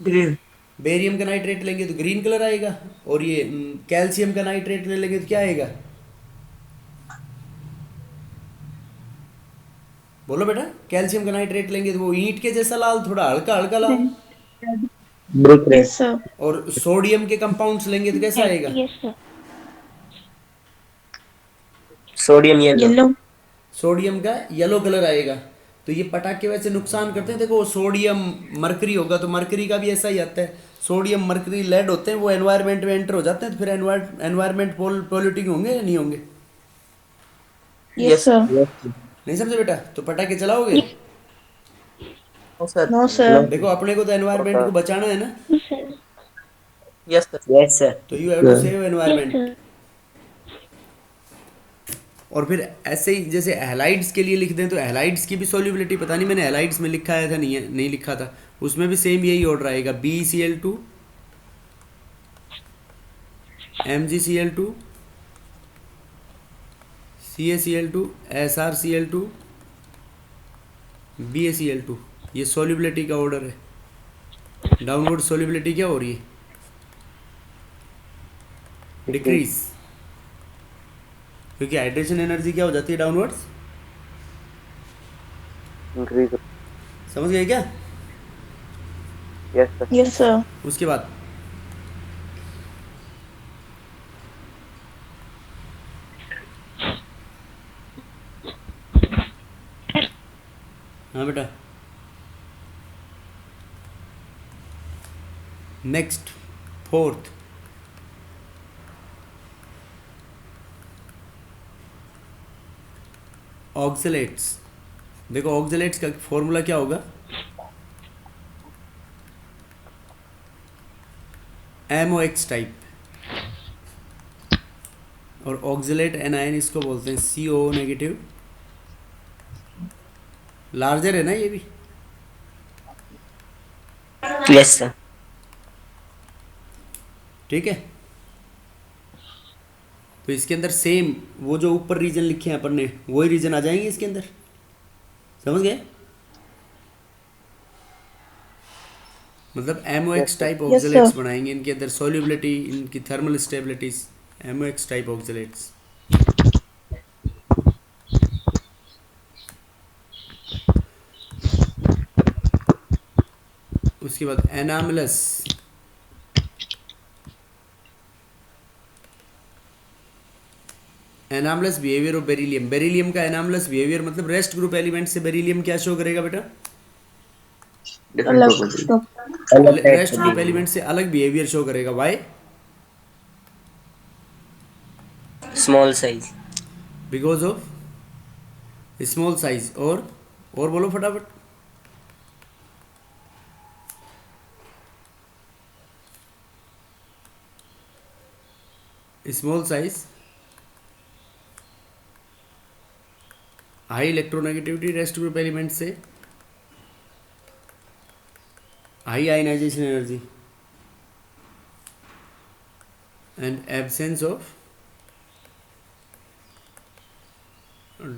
[SPEAKER 5] Green.
[SPEAKER 1] बेरियम का नाइट्रेट लेंगे तो ग्रीन कलर आएगा, और ये कैल्शियम का नाइट्रेट ले लेंगे तो क्या आएगा? बोलो बेटा। कैल्शियम का नाइट्रेट लेंगे तो वो ईंट के जैसा लाल, थोड़ा हल्का हल्का लाल।
[SPEAKER 3] Red.
[SPEAKER 6] Brick red.
[SPEAKER 3] Yes, sir.
[SPEAKER 1] और सोडियम के कंपाउंड्स लेंगे तो कैसा आएगा?
[SPEAKER 3] Yes, sir.
[SPEAKER 4] Sodium yellow.
[SPEAKER 3] Yellow.
[SPEAKER 1] Sodium का येलो कलर आएगा। तो ये पटाखे वैसे नुकसान करते हैं। देखो सोडियम मरकरी होगा तो मरकरी का भी ऐसा ही आता है। सोडियम मरकरी लेड होते हैं, वो एनवायरनमेंट में एंटर हो जाते हैं तो फिर एनवायरनमेंट पोल्यूटिंग होंगे या नहीं होंगे?
[SPEAKER 3] Yes, sir.
[SPEAKER 1] नहीं समझे बेटा? तो पटाखे चलाओगे?
[SPEAKER 5] No, sir.
[SPEAKER 3] No, sir.
[SPEAKER 1] देखो अपने को तो एनवायरनमेंट को बचाना है ना,
[SPEAKER 5] Yes, sir.
[SPEAKER 4] Yes sir.
[SPEAKER 1] तो you have to save environment. और फिर ऐसे ही जैसे हैलाइड्स के लिए लिख दें तो हैलाइड्स की भी सॉल्युबिलिटी, पता नहीं मैंने हैलाइड्स में लिखा है था नहीं लिखा था, उसमें भी सेम यही ऑर्डर आएगा। BeCl2 MgCl2 CaCl2 SrCl2 BaCl2, ये सॉल्युबिलिटी का ऑर्डर है। डाउनवर्ड सॉल्युबिलिटी क्या हो रही है? डिक्रीज, क्योंकि हाइड्रेशन एनर्जी क्या हो जाती है? डाउनवर्ड्स।
[SPEAKER 6] Increase.
[SPEAKER 1] समझ गए क्या?
[SPEAKER 6] Yes, sir.
[SPEAKER 3] Yes, sir.
[SPEAKER 1] उसके बाद हाँ बेटा, नेक्स्ट फोर्थ, ऑक्सलेट्स। देखो ऑक्सलेट्स का फॉर्मूला क्या होगा? MOX टाइप, और ऑक्सलेट एनायन इसको बोलते हैं CO नेगेटिव। लार्जर है ना ये भी?
[SPEAKER 4] Yes sir.
[SPEAKER 1] ठीक है। तो इसके अंदर सेम वो जो ऊपर रीजन लिखे हैं अपन ने वही रीजन आ जाएंगे इसके अंदर। समझ गए? मतलब MOX type
[SPEAKER 3] Yes,
[SPEAKER 1] oxalates
[SPEAKER 3] sir.
[SPEAKER 1] बनाएंगे, इनके अंदर सॉल्युबिलिटी, इनकी thermal stabilities, MOX type oxalates. उसके बाद anomalous, anomalous behaviour of beryllium. Beryllium का एनामलस बिहेवियर मतलब रेस्ट ग्रुप एलिमेंट से बेरिलियम क्या शो करेगा बेटा?
[SPEAKER 6] Different
[SPEAKER 3] Alak.
[SPEAKER 6] property.
[SPEAKER 1] Rest group element से अलग बिहेवियर शो करेगा। Why?
[SPEAKER 4] Small size.
[SPEAKER 1] Because of small size. और बोलो फटाफट। Small size, high electronegativity rest group element से, high ionization energy and absence of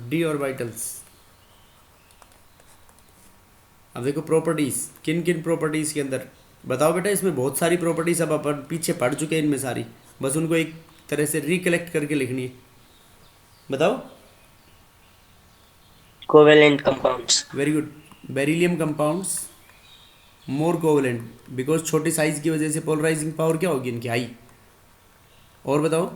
[SPEAKER 1] D orbitals. अब देखो प्रॉपर्टीज, किन किन प्रॉपर्टीज के अंदर बताओ बेटा। इसमें बहुत सारी प्रॉपर्टीज अब अपन पीछे पढ़ चुके हैं इनमें सारी, बस उनको एक तरह से रिकलेक्ट करके लिखनी है। बताओ।
[SPEAKER 4] Covalent compounds.
[SPEAKER 1] Very good. Beryllium compounds more covalent because छोटी साइज की वजह से पोलराइजिंग पावर क्या होगी इनकी? हाई। और बताओ।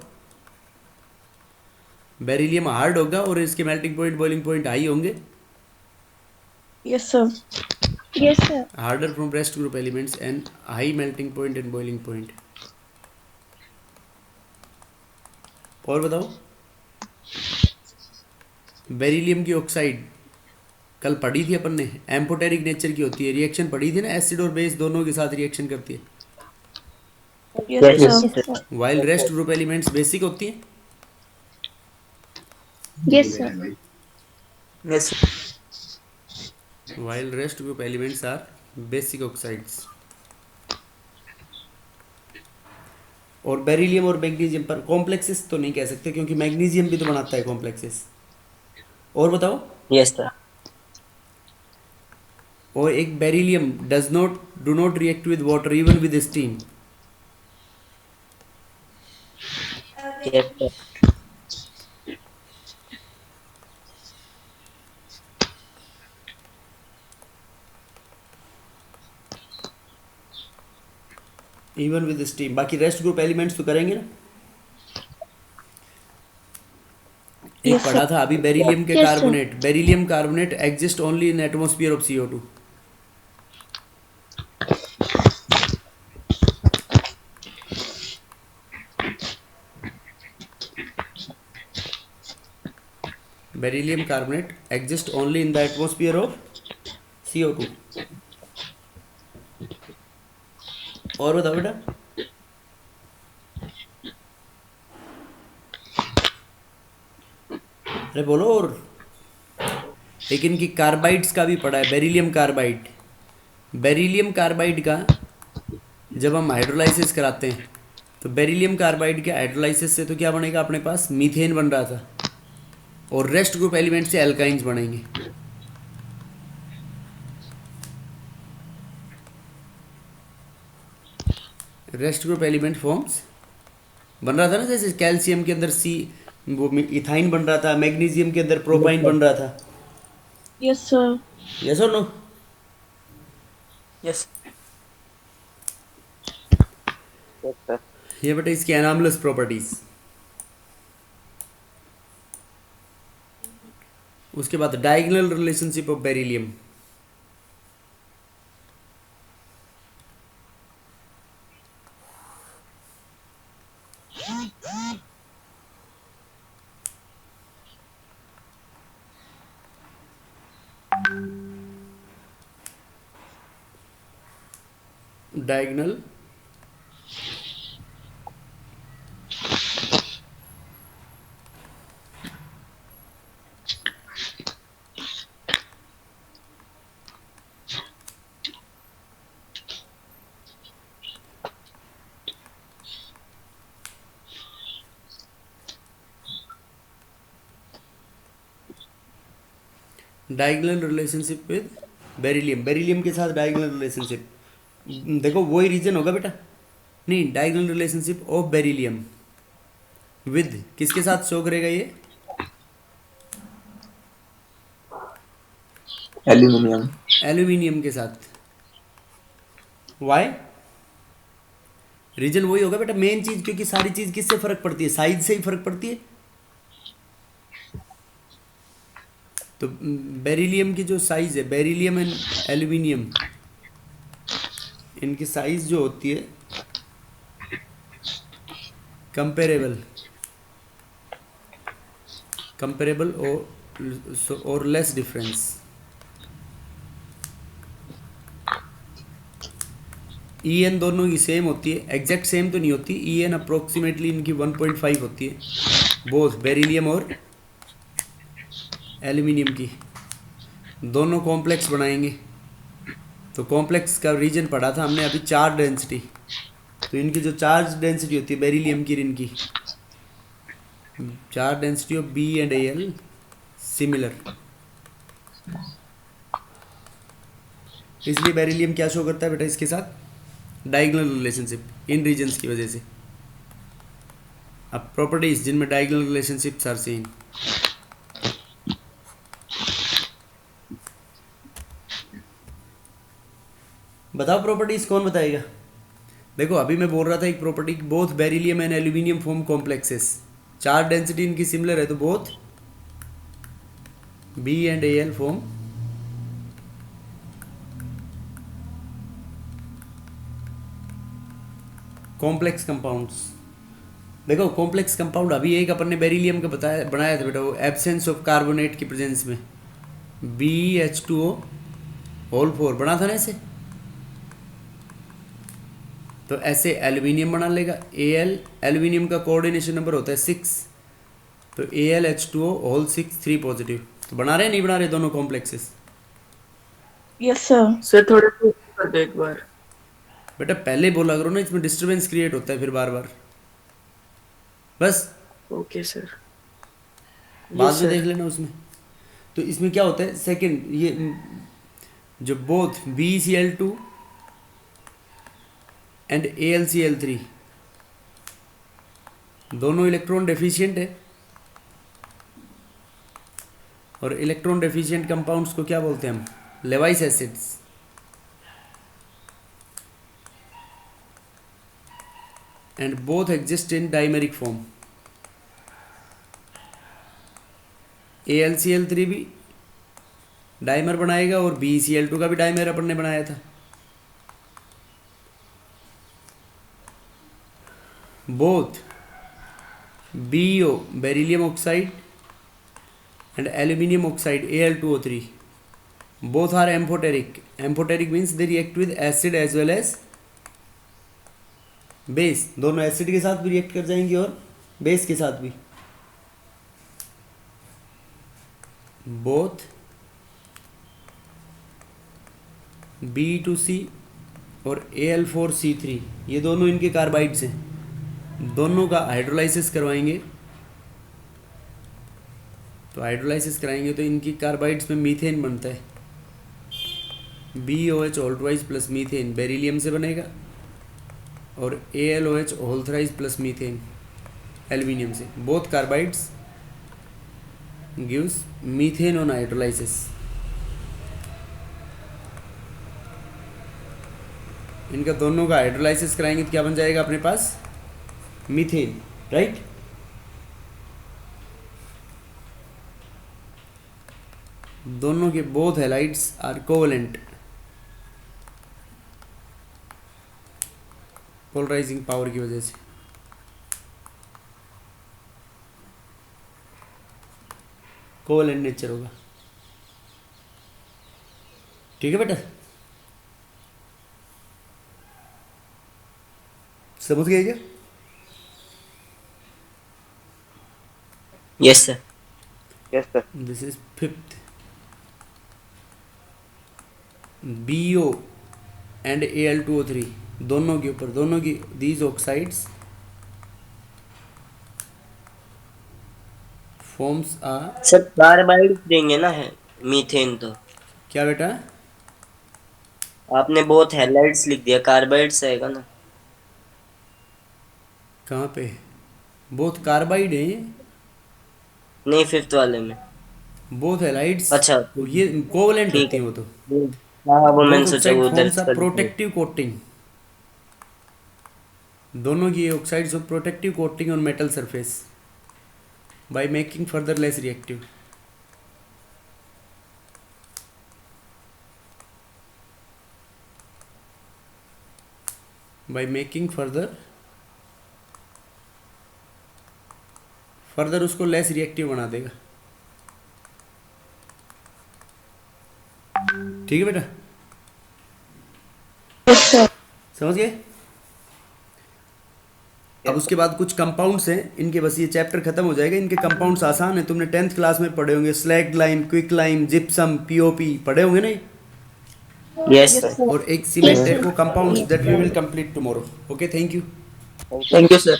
[SPEAKER 1] बेरिलियम हार्ड होगा और इसके melting point boiling point high होंगे।
[SPEAKER 3] Yes, sir. Yes, sir.
[SPEAKER 1] Harder from rest group elements and high melting point and boiling point. और बताओ। बेरिलियम की ऑक्साइड कल पढ़ी थी अपन ने, एम्फोटेरिक नेचर की होती है, रिएक्शन पढ़ी थी ना, एसिड और बेस दोनों के साथ रिएक्शन करती है,
[SPEAKER 3] Yes,
[SPEAKER 4] Yes,
[SPEAKER 3] sir.
[SPEAKER 4] sir.
[SPEAKER 1] While rest group elements basic होती है.
[SPEAKER 3] Yes, sir.
[SPEAKER 5] Yes.
[SPEAKER 1] While rest group elements are basic oxides. और बेरिलियम और मैग्नीशियम पर कॉम्प्लेक्सेस तो नहीं कह सकते क्योंकि मैग्नीशियम भी तो बनाता है कॉम्प्लेक्सेस. और बताओ.
[SPEAKER 4] Yes, sir.
[SPEAKER 1] और एक beryllium do not react with water even with steam.
[SPEAKER 4] Yes, sir.
[SPEAKER 1] Even with steam. बाकी रेस्ट ग्रुप एलिमेंट्स तो करेंगे ना. एक
[SPEAKER 3] Yes, sir.
[SPEAKER 1] पढ़ा था अभी बेरिलियम के
[SPEAKER 3] Yes, sir.
[SPEAKER 1] Carbonate. Beryllium carbonate exist only in atmosphere of CO2. Beryllium carbonate exists only in the atmosphere of CO2. और बताओ बेटा. अरे बोलो. और एक इनकी कार्बाइड्स का भी पढ़ा है, बेरिलियम कार्बाइड. बेरिलियम कार्बाइड का जब हम हाइड्रोलाइसिस कराते हैं तो बेरिलियम कार्बाइड के हाइड्रोलाइसिस से तो क्या बनेगा अपने पास, मीथेन बन रहा था, और रेस्ट ग्रुप एलिमेंट से एल्काइंस बनेंगे. रेस्ट ग्रुप एलिमेंट फॉर्म्स बन रहा था ना, जैसे कैल्शियम के अंदर वो इथाइन बन रहा था, मैग्नीशियम के अंदर प्रोपाइन बन रहा था.
[SPEAKER 3] Yes, sir.
[SPEAKER 1] यस और नो.
[SPEAKER 5] Yes.
[SPEAKER 6] Yes, sir.
[SPEAKER 1] ये बेटा इसकी एनामलस प्रॉपर्टीज. उसके बाद diagonal relationship of beryllium. Diagonal diagonal relationship with beryllium. Beryllium के साथ डायगोनल रिलेशनशिप. देखो वही रीजन होगा बेटा. नहीं, diagonal relationship of beryllium with किसके साथ शो करेगा ये,
[SPEAKER 7] एल्यूमिनियम.
[SPEAKER 1] एल्यूमिनियम के साथ. वाई रीजन वही होगा बेटा. मेन चीज, क्योंकि सारी चीज किससे फर्क पड़ती है, साइज से ही फर्क पड़ती है. तो बेरिलियम की जो साइज है, बेरिलियम एंड एल्यूमिनियम, इनकी साइज जो होती है कंपेरेबल और लेस डिफरेंस. ई एन दोनों की सेम होती है, एग्जैक्ट सेम तो नहीं होती. ई एन अप्रोक्सीमेटली इनकी 1.5 होती है, बोथ बेरिलियम और एल्यूमिनियम की. दोनों कॉम्प्लेक्स बनाएंगे. तो कॉम्प्लेक्स का रीजन पढ़ा था हमने अभी, चार्ज डेंसिटी. तो इनकी जो चार्ज डेंसिटी होती है बेरिलियम की, इनकी charge density of B and L similar. इसलिए बेरिलियम क्या शो करता है बेटा इसके साथ, डायगोनल रिलेशनशिप इन रीजन्स की वजह से. अब प्रॉपर्टीज जिनमें डायगोनल रिलेशनशिप्स आर सीन. बताओ प्रॉपर्टीज कौन बताएगा. देखो अभी मैं बोल रहा था एक property, both beryllium and aluminium form complexes. Charge density इनकी सिमिलर है तो both B and L form complex compounds. देखो कॉम्प्लेक्स कंपाउंड अभी एक अपन ने बेरिलियम का बनाया था बेटा, वो एब्सेंस ऑफ कार्बोनेट की प्रेजेंस में. BH2O होल 4 बना था ना ऐसे, तो ऐसे एल्यूमिनियम बना लेगा। Al एल्यूमिनियम का कोऑर्डिनेशन नंबर होता है 6, तो AlH2O होल 6 3 पॉजिटिव। तो बना रहे नहीं बना रहे दोनों कॉम्प्लेक्सेस?
[SPEAKER 3] Yes, sir.
[SPEAKER 5] सर थोड़ा सा कर दो एक बार।
[SPEAKER 1] बेटा पहले बोला करो ना, इसमें डिस्टरबेंस क्रिएट होता है फिर बार बार, बस
[SPEAKER 5] ओके सर।
[SPEAKER 1] बाद
[SPEAKER 5] Yes,
[SPEAKER 1] में
[SPEAKER 5] sir.
[SPEAKER 1] देख लेना उसमें। तो इसमें क्या होता है, सेकंड ये जो बोथ BeCl2 एंड AlCl3 दोनों इलेक्ट्रॉन डेफिशिएंट है, और इलेक्ट्रॉन डेफिशिएंट कंपाउंड्स को क्या बोलते हैं हम? Levi's acids. And both exist in dimeric form. AlCl3 भी डाइमर बनाएगा और BeCl2 का भी डाइमर अपन ने बनाया था। Both BeO beryllium oxide and aluminium oxide Al2O3 both are amphoteric. Amphoteric means they react with acid as well as base. दोनों acid के साथ भी रिएक्ट कर जाएंगे और बेस के साथ भी। बोथ B2C और Al4C3 ये दोनों इनके कार्बाइड्स हैं, दोनों का हाइड्रोलाइसिस करवाएंगे। तो हाइड्रोलाइसिस कराएंगे तो इनकी कार्बाइड्स में मीथेन बनता है। BOH whole twice plus methane beryllium से बनेगा, और ALOH whole thrice plus methane aluminium से। Both carbides gives methane on hydrolysis. इनका दोनों का हाइड्रोलाइसिस कराएंगे तो क्या बन जाएगा अपने पास? Methane, right. दोनों के both halides are covalent. Polarising power की वजह से कोवेलेंट नेचर होगा। ठीक है बेटा, समझ गए क्या?
[SPEAKER 4] Yes sir.
[SPEAKER 6] Yes, sir.
[SPEAKER 1] This is fifth. BO and Al2O3 दोनों के ऊपर, दोनों की दीज ऑक्साइड्स फॉर्म्स आ।
[SPEAKER 4] सर कार्बाइड देंगे ना है मीथेन तो।
[SPEAKER 1] क्या बेटा?
[SPEAKER 4] आपने बहुत हैलाइड्स लिख दिया, कार्बाइड्स आएगा ना।
[SPEAKER 1] कहाँ पे? बोथ कार्बाइड है,
[SPEAKER 4] नहीं फिफ्थ वाले में।
[SPEAKER 1] Both halides.
[SPEAKER 4] अच्छा
[SPEAKER 1] ये कोवेलेंट
[SPEAKER 4] ठीक
[SPEAKER 1] होती
[SPEAKER 4] है।
[SPEAKER 1] हैं वो तो।
[SPEAKER 4] हाँ वो मैंने
[SPEAKER 1] बोथ
[SPEAKER 4] सोचा
[SPEAKER 1] ऑक्साइड
[SPEAKER 4] वो उधर
[SPEAKER 1] फॉर्म्स आर
[SPEAKER 4] कर दिया।
[SPEAKER 1] Protective coating. दोनों की oxides of protective coating on metal surface by making further less reactive. By making further उसको लेस रिएक्टिव बना देगा। ठीक है बेटा,
[SPEAKER 3] Yes, sir.
[SPEAKER 1] समझ गए? अब उसके बाद कुछ कंपाउंड्स हैं इनके, बस ये चैप्टर खत्म हो जाएगा। इनके कंपाउंड्स आसान है, तुमने 10th क्लास में पढ़े होंगे। Slag lime, quick lime, gypsum, POP पढ़े होंगे नहीं?
[SPEAKER 4] Yes
[SPEAKER 3] Yes,
[SPEAKER 4] sir.
[SPEAKER 3] sir.
[SPEAKER 1] और एक सीमेंट एक्ो compounds that we will complete tomorrow. Okay, thank you.
[SPEAKER 5] Thank you sir.